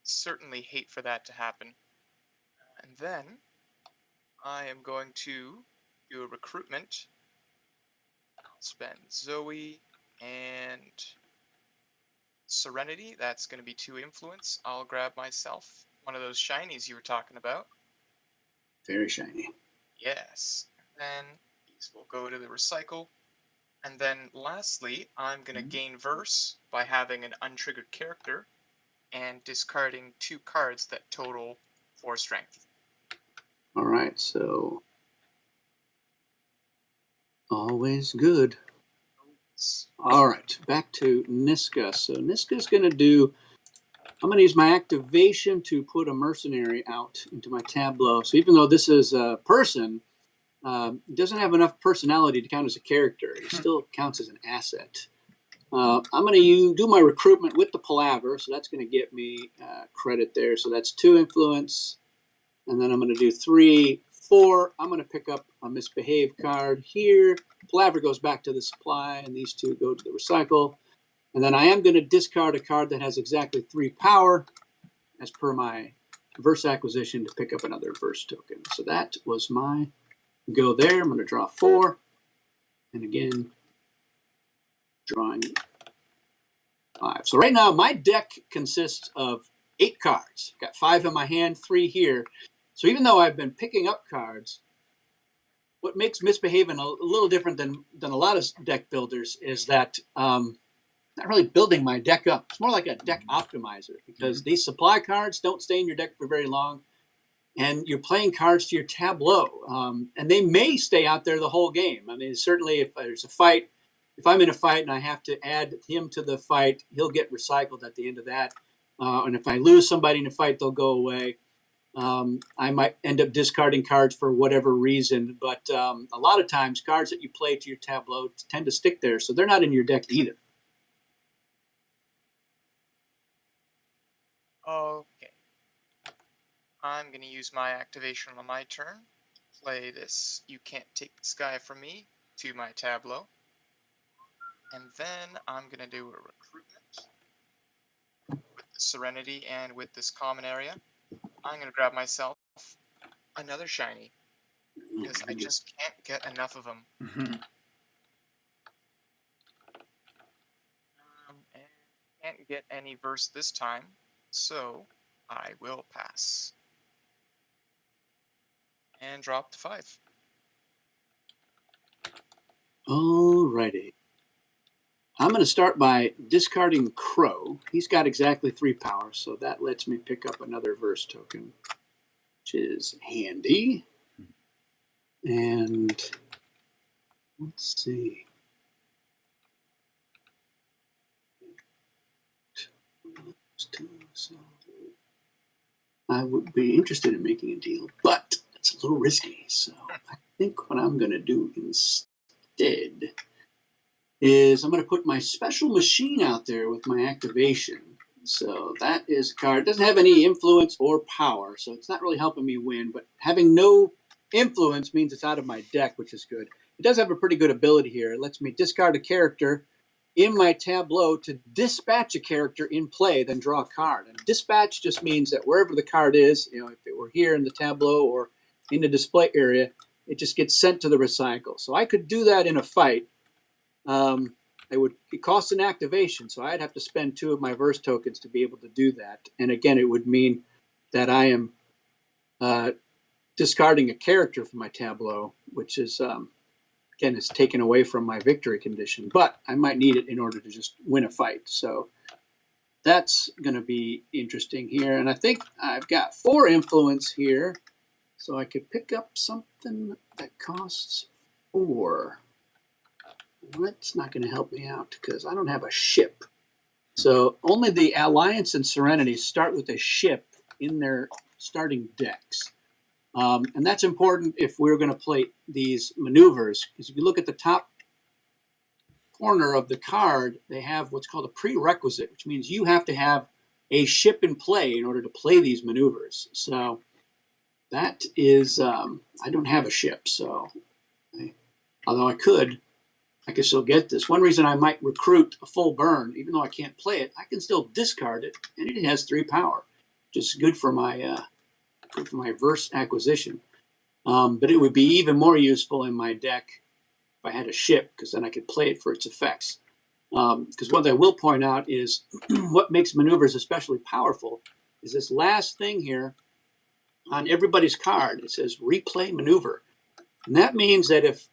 Certainly hate for that to happen. And then I am going to do a recruitment. I'll spend Zoe and Serenity. That's going to be 2 influence. I'll grab myself one of those shinies you were talking about. Very shiny. Yes. Then these will go to the recycle. And then lastly, I'm going to gain verse by having an untriggered character and discarding 2 cards that total 4 strength. All right. So always good. All right, back to Niska. So Niska's going to do, I'm going to use my activation to put a mercenary out into my Tableau. So even though this is a person, he doesn't have enough personality to count as a character. He still counts as an asset. I'm going to do my recruitment with the palaver, so that's going to get me credit there. So that's 2 influence, and then I'm going to do 3, 4. I'm going to pick up a Misbehave card here. Palaver goes back to the supply, and these 2 go to the recycle. And then I am going to discard a card that has exactly 3 power, as per my verse acquisition, to pick up another verse token. So that was my go there. I'm going to draw 4, and again, drawing 5. So right now, my deck consists of 8 cards. I've got 5 in my hand, 3 here. So even though I've been picking up cards, what makes Misbehavin a little different than a lot of deck builders is that I'm not really building my deck up. It's more like a deck optimizer because these supply cards don't stay in your deck for very long, and you're playing cards to your Tableau, and they may stay out there the whole game. I mean, certainly if there's a fight, if I'm in a fight and I have to add him to the fight, he'll get recycled at the end of that. And if I lose somebody in a fight, they'll go away. I might end up discarding cards for whatever reason, but a lot of times cards that you play to your Tableau tend to stick there, so they're not in your deck either. Okay. I'm going to use my activation on my turn. Play this You Can't Take the Sky From Me to my Tableau. And then I'm going to do a recruitment with the Serenity and with this common area. I'm going to grab myself another shiny because I just can't get enough of them. And can't get any verse this time, so I will pass. And drop to 5. Alrighty. I'm going to start by discarding Crow. He's got exactly 3 power, so that lets me pick up another verse token, which is handy. And let's see. I would be interested in making a deal, but it's a little risky. So I think what I'm going to do instead is I'm going to put my special machine out there with my activation. So that is a card. It doesn't have any influence or power, so it's not really helping me win. But having no influence means it's out of my deck, which is good. it does have a pretty good ability here. It lets me discard a character in my tableau to dispatch a character in play, then draw a card. And dispatch just means that wherever the card is, if it were here in the tableau or in the display area, it just gets sent to the recycle. So I could do that in a fight. It costs an activation, so I'd have to spend 2 of my verse tokens to be able to do that. And again, it would mean that I am discarding a character from my tableau, which is again, it's taken away from my victory condition, but I might need it in order to just win a fight. So that's going to be interesting here. And I think I've got 4 influence here, so I could pick up something that costs 4. That's not going to help me out because I don't have a ship. So only the Alliance and Serenity start with a ship in their starting decks. And that's important if we're going to play these maneuvers, because if you look at the top corner of the card, they have what's called a prerequisite, which means you have to have a ship in play in order to play these maneuvers. So that is, I don't have a ship, so although I could still get this. One reason I might recruit a full burn, even though I can't play it, I can still discard it, and it has 3 power, which is good for my verse acquisition. But it would be even more useful in my deck if I had a ship, because then I could play it for its effects. Because what I will point out is what makes maneuvers especially powerful is this last thing here on everybody's card. It says replay maneuver. And that means that if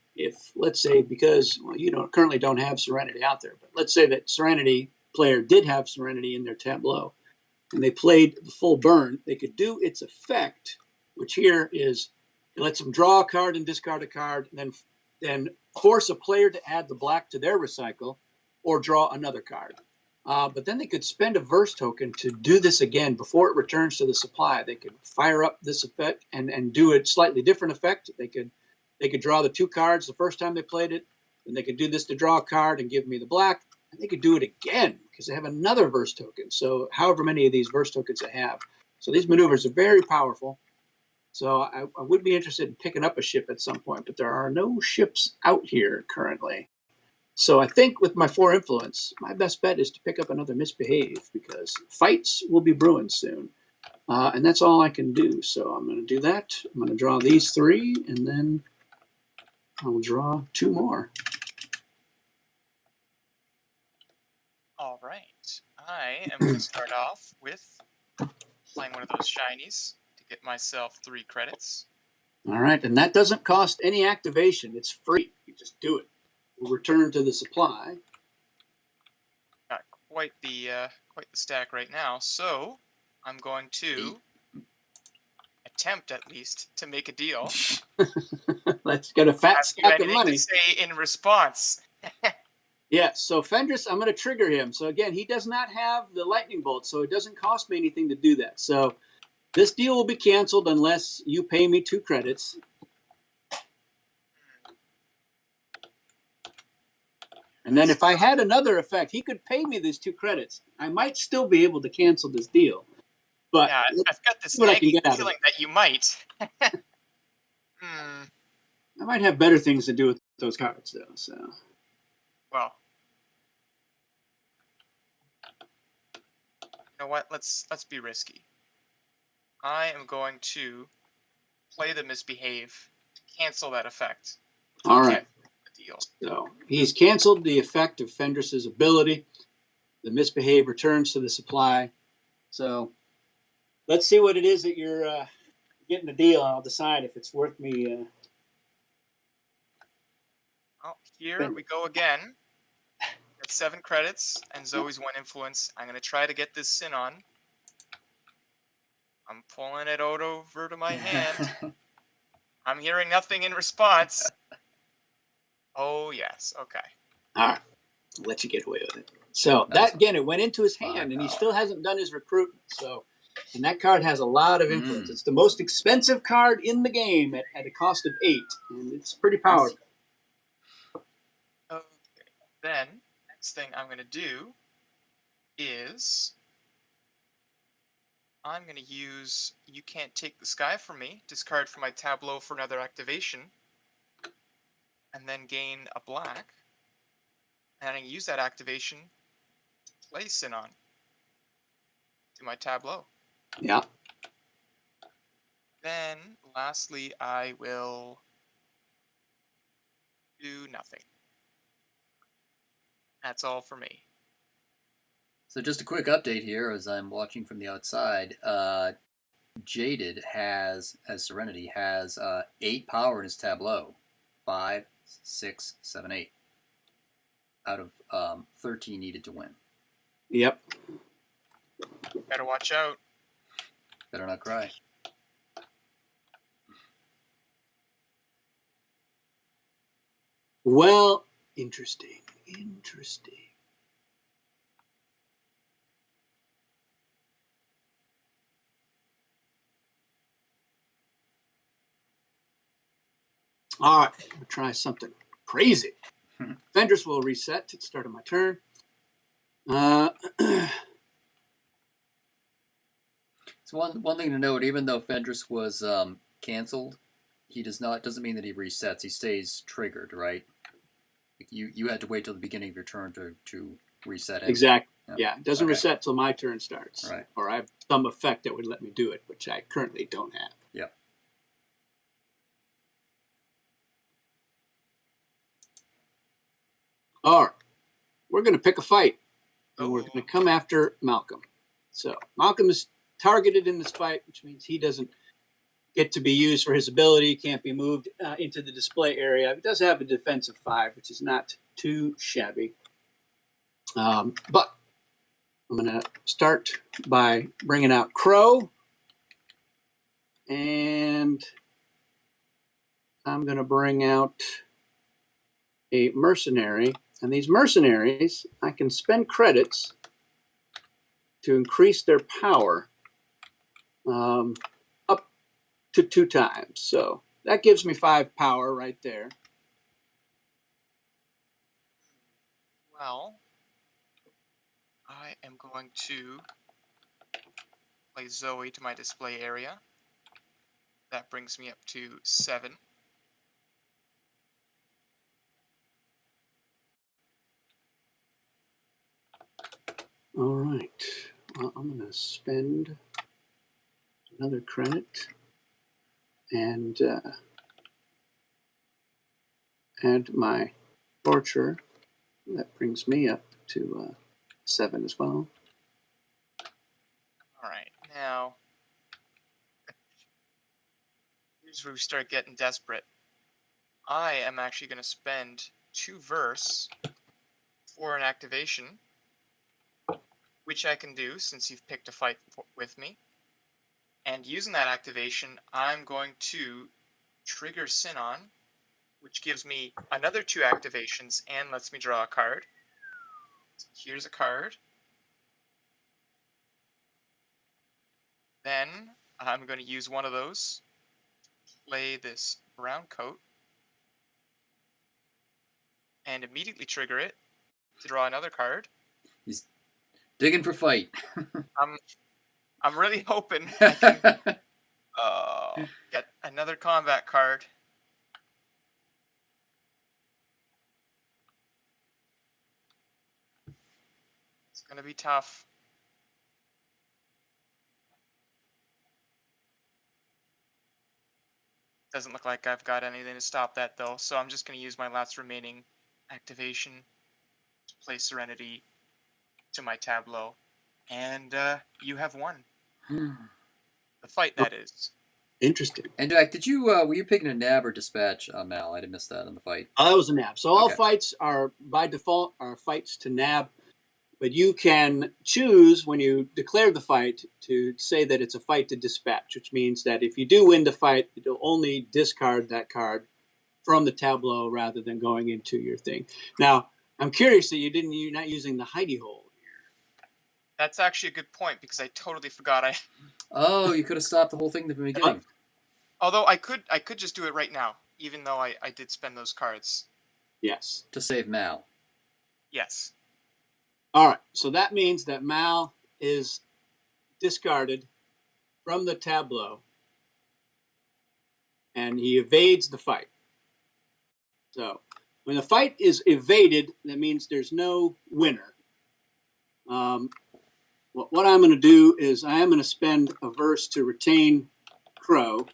let's say, because you currently don't have Serenity out there, but let's say that Serenity player did have Serenity in their tableau and they played the full burn, they could do its effect, which here is it lets them draw a card and discard a card, and then force a player to add the black to their recycle or draw another card. But then they could spend a verse token to do this again before it returns to the supply. They could fire up this effect and do a slightly different effect. They could draw the 2 cards the first time they played it, and they could do this to draw a card and give me the black, and they could do it again because they have another verse token. So however many of these verse tokens they have. So these maneuvers are very powerful. So I would be interested in picking up a ship at some point, but there are no ships out here currently. So I think with my 4 influence, my best bet is to pick up another Misbehave, because fights will be brewing soon. And that's all I can do. So I'm going to do that. I'm going to draw these 3, and then I'll draw 2 more. All right. I am going to start off with playing one of those shinies to get myself 3 credits. All right, and that doesn't cost any activation. It's free. You just do it. We'll return to the supply. Got quite the stack right now, so I'm going to attempt at least to make a deal. Let's get a fat Ask you stack of anything money. to say in response. Yeah, so Fendris, I'm going to trigger him. So again, he does not have the lightning bolt, so it doesn't cost me anything to do that. So this deal will be canceled unless you pay me 2 credits. And then if I had another effect, he could pay me these 2 credits. I might still be able to cancel this deal. But Yeah, I've got this what I can nagging get out of feeling it. that you might. I might have better things to do with those cards, though. So, Well, you know what? Let's be risky. I am going to play the Misbehave to cancel that effect. all right. The deal. So he's canceled the effect of Fendris's ability. The Misbehave returns to the supply. So let's see what it is that you're getting the deal. I'll decide if it's worth me. Oh, here we go again. At 7 credits and Zoe's 1 influence. I'm going to try to get this Sin on. I'm pulling it out over to my hand. I'm hearing nothing in response. Oh, yes. Okay. All right. I'll let you get away with it. So that, again, it went into his hand, and he still hasn't done his recruitment. So, and that card has a lot of influence. It's the most expensive card in the game at a cost of 8, and it's pretty powerful. Okay. Then, next thing I'm going to do is I'm going to use You Can't Take the Sky from Me, discard from my Tableau for another activation. and then gain a black. And I can use that activation to play Sinon to my Tableau. Yeah. Then, lastly, I will do nothing. That's all for me. So just a quick update here as I'm watching from the outside. Jaded has, as Serenity, has 8 power in his Tableau. 5, 6, 7, 8. Out of 13 needed to win. Yep. Better watch out. Better not cry. Well, interesting. All right, we'll try something crazy. Fendress will reset at the start of my turn. So one thing to note, even though Fendress was canceled, he doesn't mean that he resets. He stays triggered, right? Like you had to wait till the beginning of your turn to reset him. Exactly. Yeah, it doesn't Okay. reset till my turn starts. Right. Or I have some effect that would let me do it, which I currently don't have. Yeah. All right. We're going to pick a fight, and we're Oh. going to come after Malcolm. So Malcolm is targeted in this fight, which means he doesn't get to be used for his ability. He can't be moved into the display area. He does have a defense of 5, which is not too shabby. But I'm going to start by bringing out Crow. And I'm going to bring out a mercenary. And these mercenaries, I can spend credits to increase their power up to 2 times. So that gives me 5 power right there. Well, I am going to play Zoe to my display area. That brings me up to 7. All right. Well, I'm going to spend another credit and add my torture. That brings me up to 7 as well. All right, now here's where we start getting desperate. I am actually going to spend 2 verse for an activation, which I can do since you've picked a fight with me. And using that activation, I'm going to trigger Sinon, which gives me another 2 activations and lets me draw a card. So here's a card. Then I'm going to use one of those to play this brown coat and immediately trigger it to draw another card. He's digging for fight. I'm really hoping I can get another combat card. It's going to be tough. Doesn't look like I've got anything to stop that, though, so I'm just going to use my last remaining activation to play Serenity to my Tableau. And you have won. The fight, that is. Interesting. And Jack, did you were you picking a nab or dispatch, Mal? I didn't miss that in the fight. That was a nab. So all Okay. fights are by default are fights to nab, but you can choose when you declare the fight to say that it's a fight to dispatch, which means that if you do win the fight, you'll only discard that card from the Tableau rather than going into your thing. Now, I'm curious that you're not using the hidey hole. That's actually a good point because I totally forgot. Oh, you could have stopped the whole thing at the beginning. Although I could just do it right now, even though I did spend those cards. Yes. To save Mal. Yes. All right. So that means that Mal is discarded from the Tableau, and he evades the fight. So When the fight is evaded, that means there's no winner. What I'm going to do is I am going to spend a verse to retain Crow.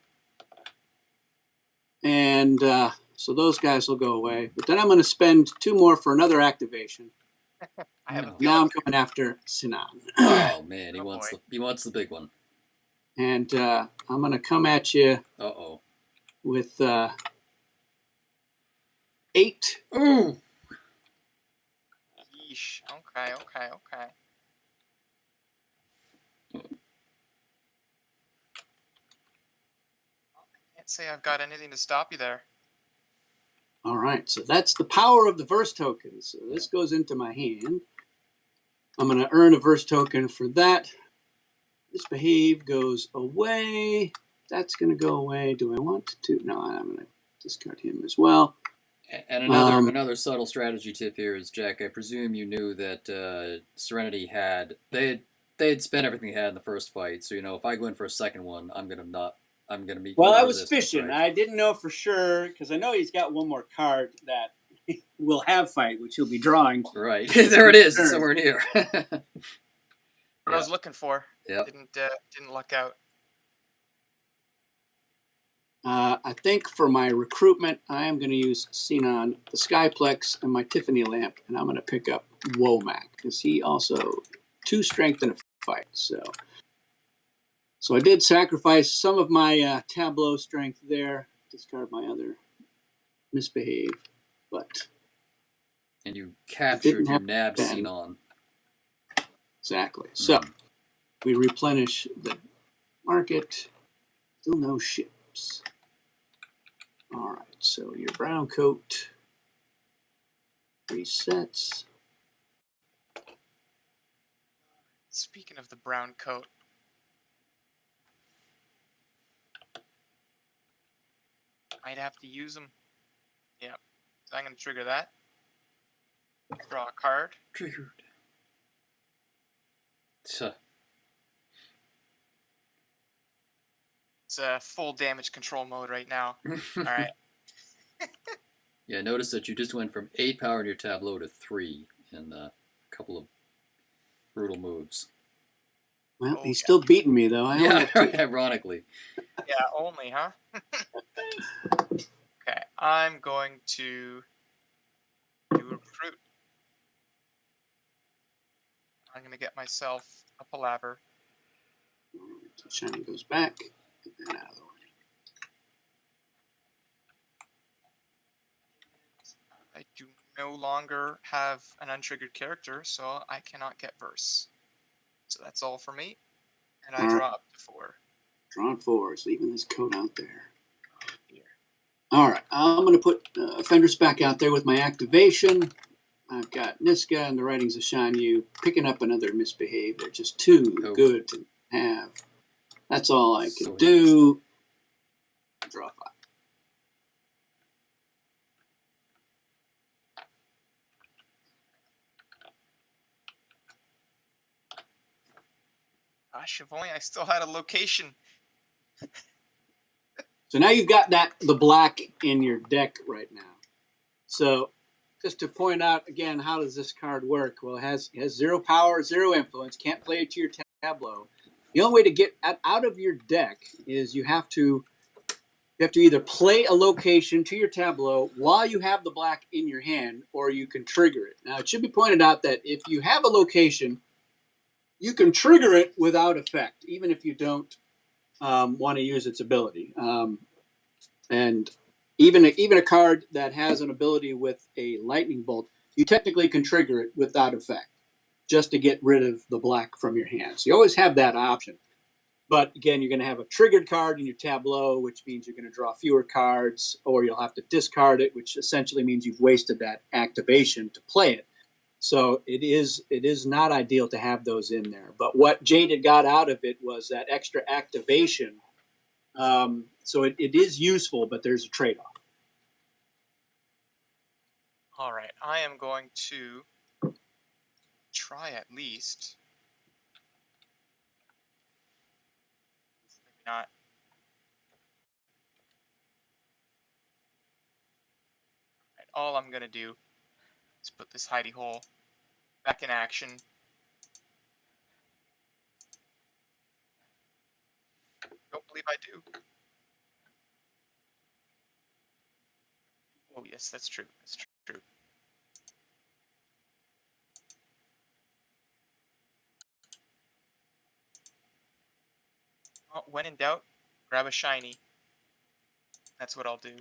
And so those guys will go away. But then I'm going to spend 2 more for another activation. I have a No. feeling. Now I'm coming after Sinan. Oh man, he Oh, wants boy. the big one. And I'm going to come at you Uh-oh. with 8. Ooh. Yeesh. Okay. Can't say I've got anything to stop you there. All right, so that's the power of the verse token. So this goes into my hand. I'm going to earn a verse token for that. Misbehave goes away. That's going to go away. Do I want to? No, I'm going to discard him as well. And another subtle strategy tip here is, Jack, I presume you knew that Serenity had they had spent everything they had in the first fight. So if I go in for a second one, I'm gonna meet. Well, I was resistance, fishing. right? I didn't know for sure because I know he's got one more card that will have fight, which he'll be drawing. Right. There it is. It's somewhere near. What I was looking for. Yep. Didn't luck out. I think for my recruitment, I am going to use Sinan, the Skyplex, and my Tiffany lamp, and I'm going to pick up Womack because he also 2 strength in a fight. So I did sacrifice some of my Tableau strength there, discard my other Misbehave, but And you captured, you nabbed Sinan. Exactly. So we replenish the market. Still no ships. All right, so your brown coat resets. Speaking of the brown coat, might have to use them. Yep. So I'm going to trigger that. Draw a card. Triggered. It's full damage control mode right now. All right. Yeah, notice that you just went from 8 power in your Tableau to 3 in a couple of brutal moves. Well, he's still beating me, though. Ironically. Yeah, only, huh? Okay, I'm going to do a recruit. I'm going to get myself a palaver. So Shiny goes back, and then out of the way. I do no longer have an untriggered character, so I cannot get verse. So that's all for me, and I draw up to 4. Drawing 4s, leaving this coat out there. All right, I'm going to put Fenris back out there with my activation. I've got Niska and the Writings of Shanyu picking up another Misbehave. They're just too good to have. That's all I can do. Draw 5. Gosh, if only I still had a location. So now you've got the black in your deck right now. So just to point out again, how does this card work? Well, it has 0 power, 0 influence, can't play it to your Tableau. The only way to get out of your deck is you have to either play a location to your Tableau while you have the black in your hand, or you can trigger it. Now, it should be pointed out that if you have a location, you can trigger it without effect, even if you don't want to use its ability. And even a card that has an ability with a lightning bolt, you technically can trigger it without effect, just to get rid of the black from your hand. So you always have that option. But again, you're going to have a triggered card in your Tableau, which means you're going to draw fewer cards, or you'll have to discard it, which essentially means you've wasted that activation to play it. So it is not ideal to have those in there. But what Jaded got out of it was that extra activation. So it is useful, but there's a trade-off. All right, I am going to try at least. Maybe not. all I'm going to do is put this hidey hole back in action. Don't believe I do. Oh, yes, that's true. That's true. Well, when in doubt, grab a shiny. That's what I'll do.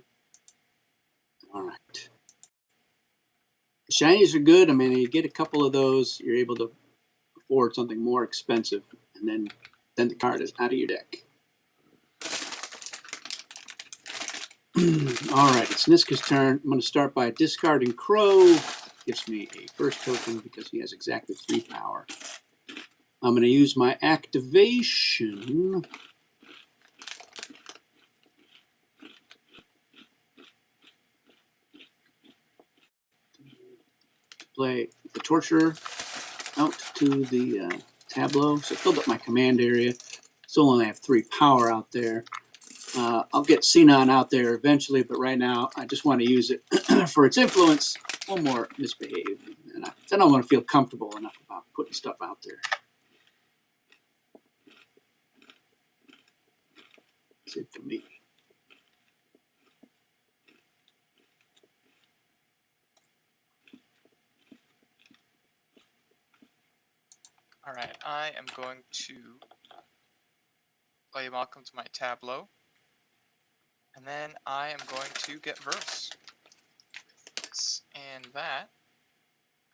All right. Shinies are good. I mean, you get a couple of those, you're able to afford something more expensive, and then the card is out of your deck. All right, it's Niska's turn. I'm going to start by discarding Crow. Gives me a first token because he has exactly 3 power. I'm going to use my activation. Play the Torturer out to the Tableau. So I filled up my command area. Still only have 3 power out there. I'll get Xenon out there eventually, but right now I just want to use it for its influence. One more Misbehave. And then I want to feel comfortable enough about putting stuff out there. That's it for me. All right, I am going to play Malcolm to my Tableau. And then I am going to get verse. This and that.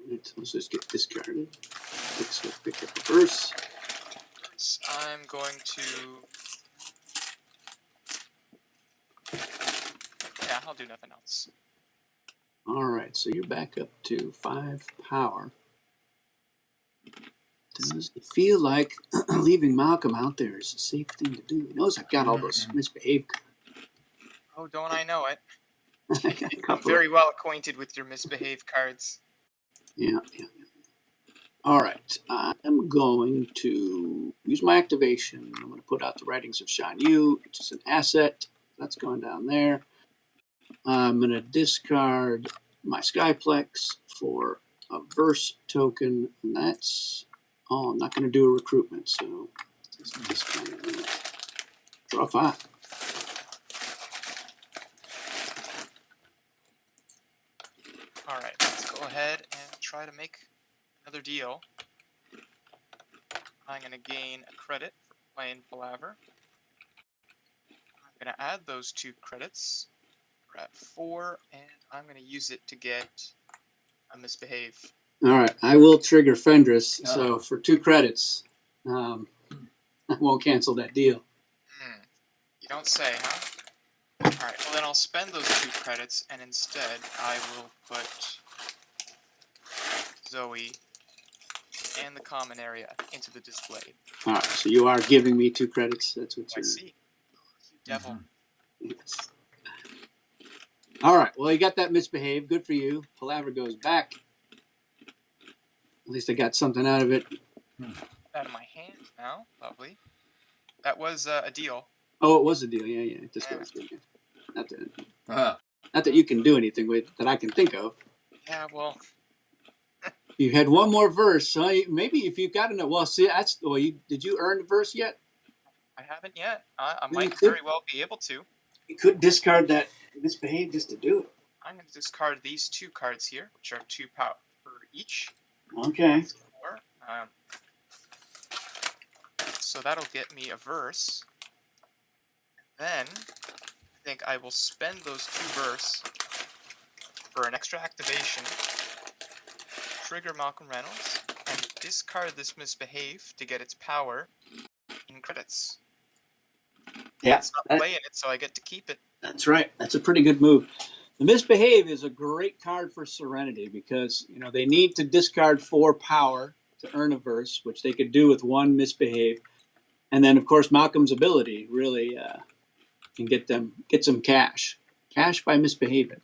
Right, let's just get discarded. Let's pick up the verse. So I'm going to... Yeah, I'll do nothing else. All right, so you're back up to 5 power. Does it feel like leaving Malcolm out there is a safe thing to do? He knows I've got all those Misbehave. Oh, don't I know it? I got a I'm couple very well acquainted with your Misbehave cards. Yeah. All right, I'm going to use my activation. I'm going to put out the Writings of Shan Yu, which is an asset. That's going down there. I'm going to discard my Skyplex for a verse token, and that's... Oh, I'm not going to do a recruitment, so draw 5. All right, let's go ahead and try to make another deal. I'm going to gain a credit for playing Palaver. I'm going to add those 2 credits. We're at 4, and I'm going to use it to get a Misbehave. All right, I will trigger Fendris, so for 2 credits, I won't cancel that deal. You don't say, huh? Alright, well then I'll spend those 2 credits, and instead I will put Zoe and the common area into the display. All right, so you are giving me 2 credits. That's what I see. You devil. Yes. All right, well, you got that Misbehave. Good for you. Palaver goes back. At least I got something out of it. Out of my hand now. Lovely. That was a deal. Oh, it was a deal. Yeah. This was good. Not that you can do anything with that I can think of. Yeah, well. You had one more verse, so maybe if you got enough. Well, see, that's. Well, did you earn the verse yet? I haven't yet. I might very well be able to. You could discard that Misbehave just to do it. I'm going to discard these 2 cards here, which are 2 power for each. Okay. So that'll get me a verse. Then I think I will spend those 2 verse for an extra activation, trigger Malcolm Reynolds, and discard this Misbehave to get its power in credits. Yeah. It's not playing it, so I get to keep it. That's right. That's a pretty good move. The Misbehave is a great card for Serenity because, they need to discard 4 power to earn a verse, which they could do with 1 Misbehave. And then, of course, Malcolm's ability really can get some cash. Cash by Misbehaving.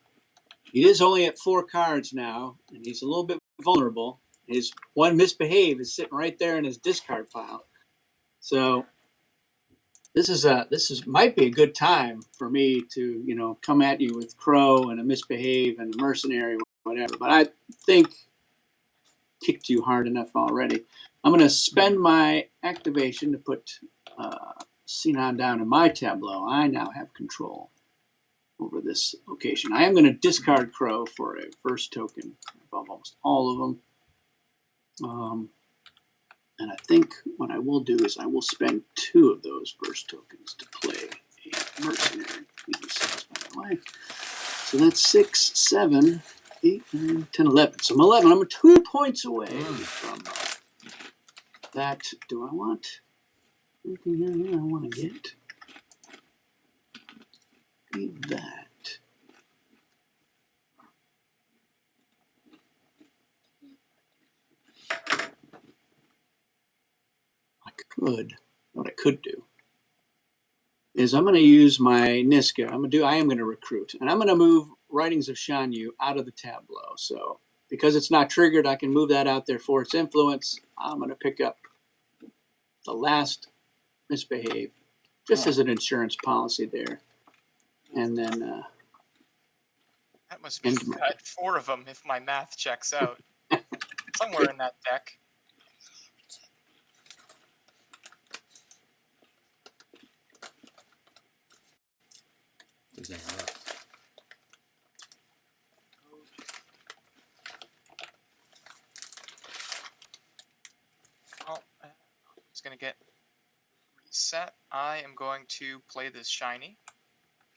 He is only at 4 cards now, and he's a little bit vulnerable. His 1 Misbehave is sitting right there in his discard pile. So this might be a good time for me to come at you with Crow and a Misbehave and a Mercenary, whatever. But I think kicked you hard enough already. I'm going to spend my activation to put Sinan down in my tableau. I now have control over this location. I am going to discard Crow for a first token of almost all of them. And I think what I will do is I will spend 2 of those first tokens to play a Mercenary. So that's 6, 7, 8, 9, 10, 11. So I'm 11. I'm 2 points away from that. Do I want anything here I want to get? Need that. What I could do is I'm going to use my Niska. I am going to recruit, and I'm going to move Writings of Shan Yu out of the tableau. So because it's not triggered, I can move that out there for its influence. I'm going to pick up the last Misbehave, just as an insurance policy there, and then that must be 4 of them if my math checks out. Somewhere in that deck. Well, it's going to get reset. I am going to play this shiny.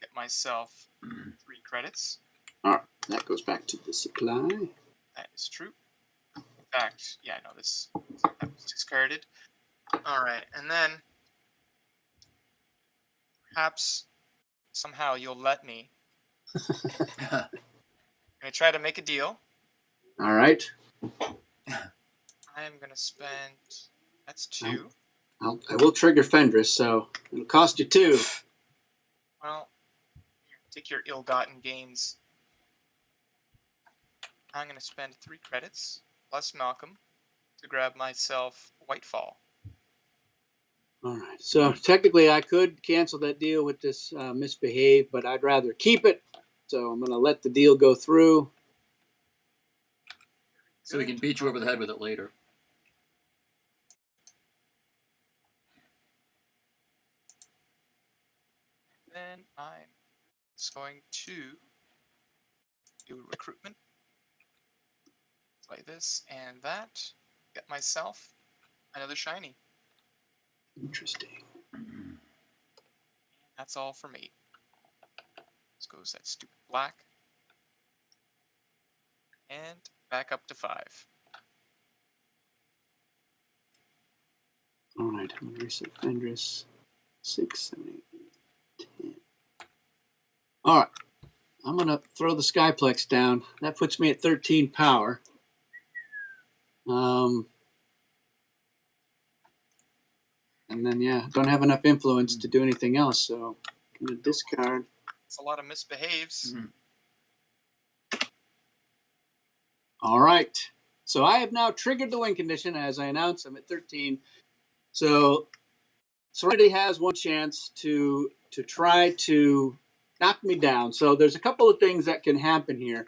Get myself 3 credits. All right, that goes back to the supply. That is true. In fact, yeah, no, that was discarded. All right, and then perhaps somehow you'll let me. I'm going to try to make a deal. All right. I am going to spend, that's 2. I will trigger Fenris, so it'll cost you 2. Well, here, take your ill-gotten gains. I'm going to spend 3 credits, plus Malcolm, to grab myself Whitefall. All right. So technically, I could cancel that deal with this Misbehave, but I'd rather keep it. So I'm going to let the deal go through. So we can beat you over the head with it later. Then I'm just going to do recruitment. Play this and that. Get myself another shiny. Interesting. That's all for me. Let's go with that stupid black. And back up to 5. All right. I'm going to reset Fenris. 6, 7, 8, 10. All right. I'm going to throw the Skyplex down. That puts me at 13 power. And then, don't have enough influence to do anything else, so I'm going to discard. It's a lot of misbehaves. All right. So I have now triggered the win condition. As I announced, I'm at 13. So Serenity has one chance to try to knock me down. So there's a couple of things that can happen here.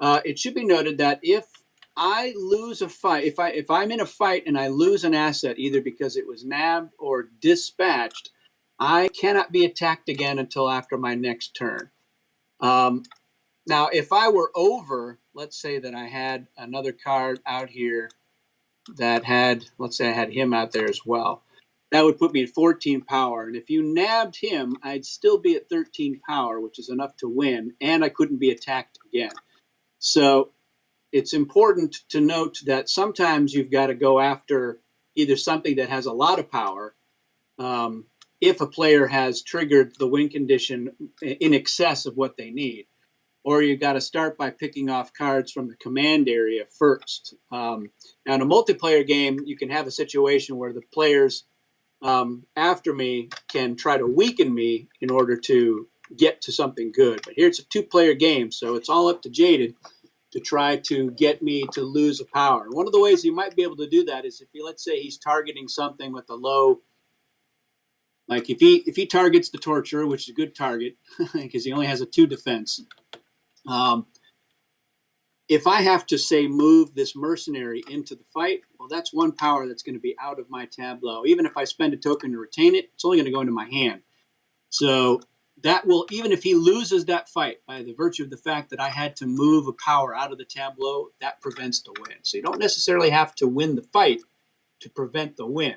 It should be noted that if I lose a fight, if I'm in a fight and I lose an asset, either because it was nabbed or dispatched, I cannot be attacked again until after my next turn. Now, if I were over, let's say that I had another card out here that had, let's say I had him out there as well, that would put me at 14 power. And if you nabbed him, I'd still be at 13 power, which is enough to win, and I couldn't be attacked again. So it's important to note that sometimes you've got to go after either something that has a lot of power, if a player has triggered the win condition in excess of what they need, or you've got to start by picking off cards from the command area first. Now, in a multiplayer game, you can have a situation where the players after me can try to weaken me in order to get to something good. But here it's a 2-player game, so it's all up to Jaded to try to get me to lose a power. And one of the ways you might be able to do that is if you, let's say he's targeting something with a low Like if he targets the torturer, which is a good target because he only has a 2 defense. If I have to say move this mercenary into the fight, well, that's 1 power that's going to be out of my tableau. Even if I spend a token to retain it, it's only going to go into my hand. So that will, even if he loses that fight by the virtue of the fact that I had to move a power out of the tableau, that prevents the win. So you don't necessarily have to win the fight to prevent the win.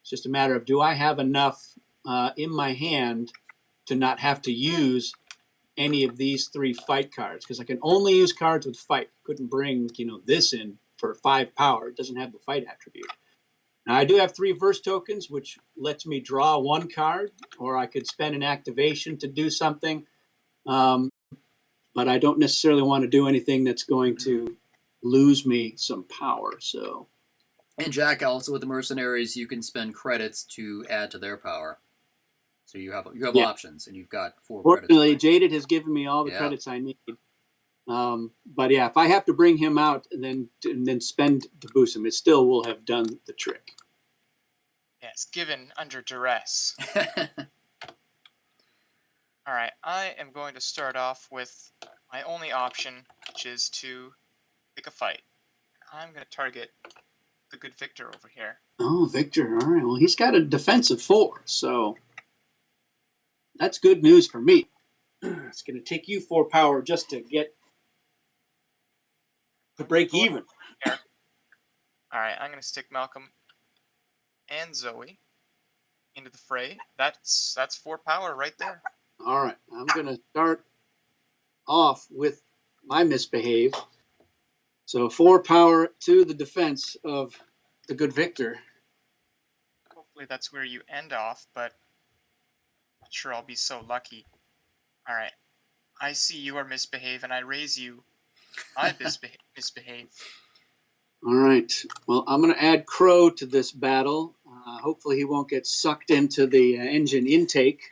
It's just a matter of, do I have enough in my hand to not have to use any of these 3 fight cards? Because I can only use cards with fight. Couldn't bring, this in for 5 power. It doesn't have the fight attribute. Now I do have 3 verse tokens, which lets me draw 1 card, or I could spend an activation to do something. But I don't necessarily want to do anything that's going to lose me some power. So. And Jack, also with the mercenaries, you can spend credits to add to their power. So you have options, and you've got 4 Fortunately, credits. Jaded has given me all the credits I need. But yeah, if I have to bring him out and then spend to boost him, it still will have done the trick. Yes, given under duress. All right, I am going to start off with my only option, which is to pick a fight. I'm going to target the good Victor over here. Oh, Victor. All right. Well, he's got a defense of 4, so that's good news for me. It's going to take you 4 power just to break even. Here. All right, I'm going to stick Malcolm and Zoe into the fray. That's 4 power right there. All right, I'm going to start off with my Misbehave. So 4 power to the defense of the good Victor. Hopefully that's where you end off, but I'm not sure I'll be so lucky. All right, I see you are Misbehave, and I raise you. I Misbehave. All right. Well, I'm going to add Crow to this battle. Hopefully he won't get sucked into the engine intake.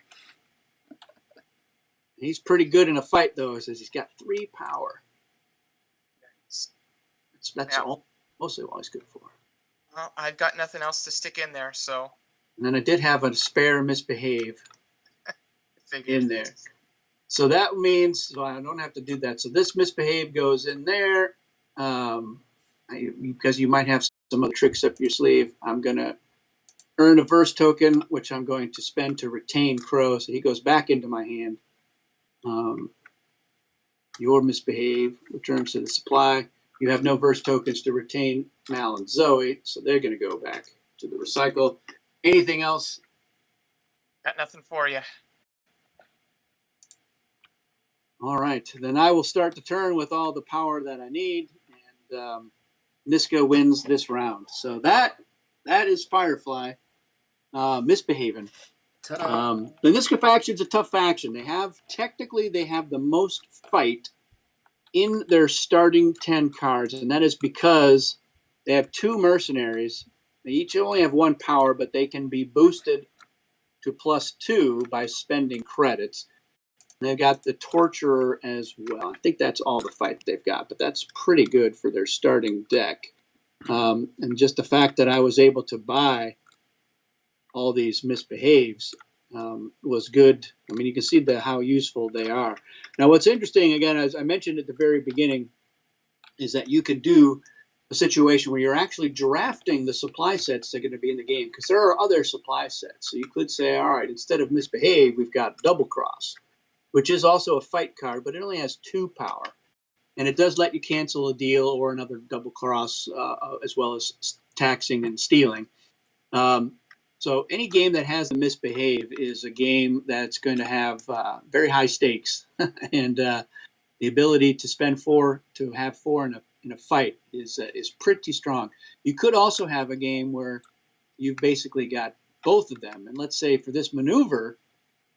He's pretty good in a fight, though, since he's got 3 power. That's mostly what he's good for. Well, I've got nothing else to stick in there, so. And then I did have a spare Misbehave in there. So that means I don't have to do that. So this Misbehave goes in there. Because you might have some other tricks up your sleeve, I'm going to earn a verse token, which I'm going to spend to retain Crow. So he goes back into my hand. Your Misbehave returns to the supply. You have no verse tokens to retain Mal and Zoe, so they're going to go back to the recycle. Anything else? Got nothing for you. All right, then I will start the turn with all the power that I need, and Niska wins this round. So that is Firefly, Misbehavin. The Niska faction's a tough faction. They have the most fight in their starting 10 cards, and that is because they have 2 mercenaries. They each only have 1 power, but they can be boosted to +2 by spending credits. And they've got the Torturer as well. I think that's all the fight they've got, but that's pretty good for their starting deck. And just the fact that I was able to buy all these Misbehaves was good. I mean, you can see how useful they are. Now, what's interesting, again, as I mentioned at the very beginning, is that you could do a situation where you're actually drafting the supply sets that are going to be in the game, because there are other supply sets. So you could say, all right, instead of Misbehave, we've got Double Cross, which is also a fight card, but it only has 2 power. And it does let you cancel a deal or another Double Cross, as well as taxing and stealing. So any game that has the Misbehave is a game that's going to have very high stakes, and the ability to spend 4 to have 4 in a fight is pretty strong. You could also have a game where you've basically got both of them, and let's say for this maneuver,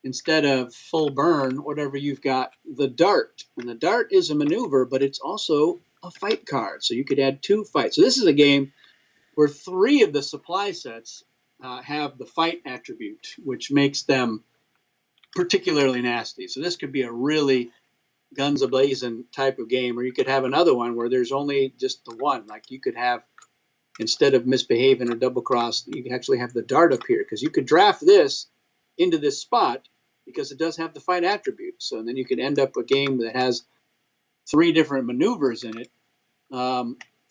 instead of full burn, whatever, you've got the Dart, and the Dart is a maneuver, but it's also a fight card, so you could add 2 fights. So this is a game where 3 of the supply sets have the fight attribute, which makes them particularly nasty. So this could be a really guns a-blazing type of game, or you could have another one where there's only just the one. Like you could have, instead of Misbehaving or Double Cross, you could actually have the Dart up here, because you could draft this into this spot because it does have the fight attribute. So then you could end up a game that has 3 different maneuvers in it,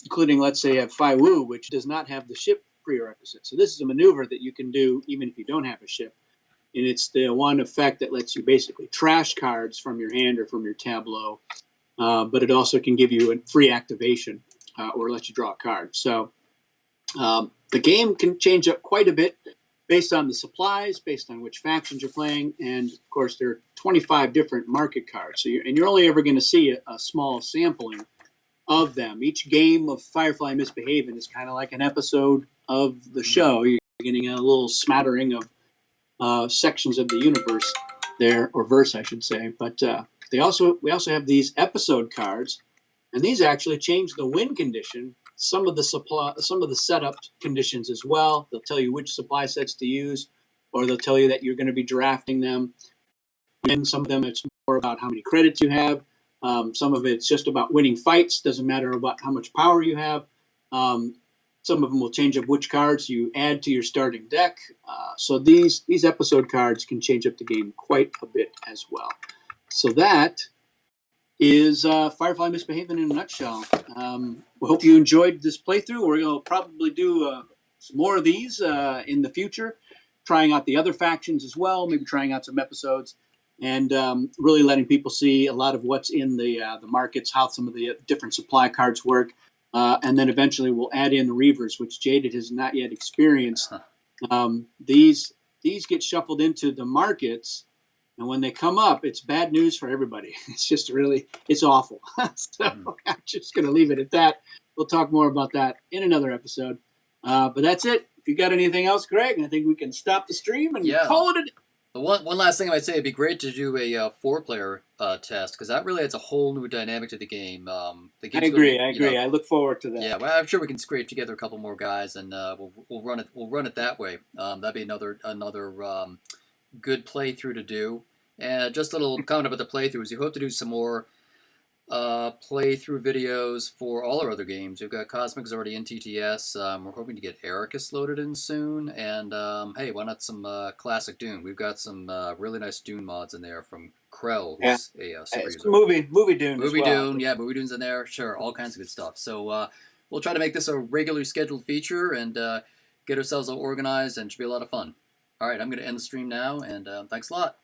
including, let's say, a Fai Wu, which does not have the ship prerequisite. So this is a maneuver that you can do even if you don't have a ship. And it's the one effect that lets you basically trash cards from your hand or from your tableau. But it also can give you a free activation or let you draw a card. So the game can change up quite a bit based on the supplies, based on which factions you're playing. And, of course, there are 25 different market cards. So you're only ever going to see a small sampling of them. Each game of Firefly Misbehavin is kind of like an episode of the show. You're getting a little smattering of sections of the universe there, or verse, I should say. But we also have these episode cards, and these actually change the win condition, some of the setup conditions as well. They'll tell you which supply sets to use, or they'll tell you that you're going to be drafting them. And some of them, it's more about how many credits you have. Some of it's just about winning fights. Doesn't matter about how much power you have. Some of them will change up which cards you add to your starting deck. So these episode cards can change up the game quite a bit as well. So that is Firefly Misbehavin in a nutshell. We hope you enjoyed this playthrough. We're going to probably do some more of these in the future, trying out the other factions as well, maybe trying out some episodes, and really letting people see a lot of what's in the markets, how some of the different supply cards work. And then eventually we'll add in the Reavers, which Jaded has not yet experienced. These get shuffled into the markets, and when they come up, it's bad news for everybody. It's just it's awful. So I'm just going to leave it at that. We'll talk more about that in another episode. But that's it. If you got anything else, Greg, I think we can stop the stream and call it a day. The one last thing I might say, it'd be great to do a 4-player test, because that really adds a whole new dynamic to the game. I agree. I look forward to that. Yeah, well, I'm sure we can scrape together a couple more guys, and we'll run it. We'll run it that way. That'd be another good playthrough to do. And just a little comment about the playthroughs. We hope to do some more playthrough videos for all our other games. We've got Cosmic's already in TTS. We're hoping to get Ericus loaded in soon. And hey, why not some classic Dune? We've got some really nice Dune mods in there from Krell, who's a super user. Movie Dune. Movie Dune, yeah, Movie Dune's in there. Sure, all kinds of good stuff. So we'll try to make this a regularly scheduled feature and get ourselves all organized, and it should be a lot of fun. All right, I'm going to end the stream now, and thanks a lot.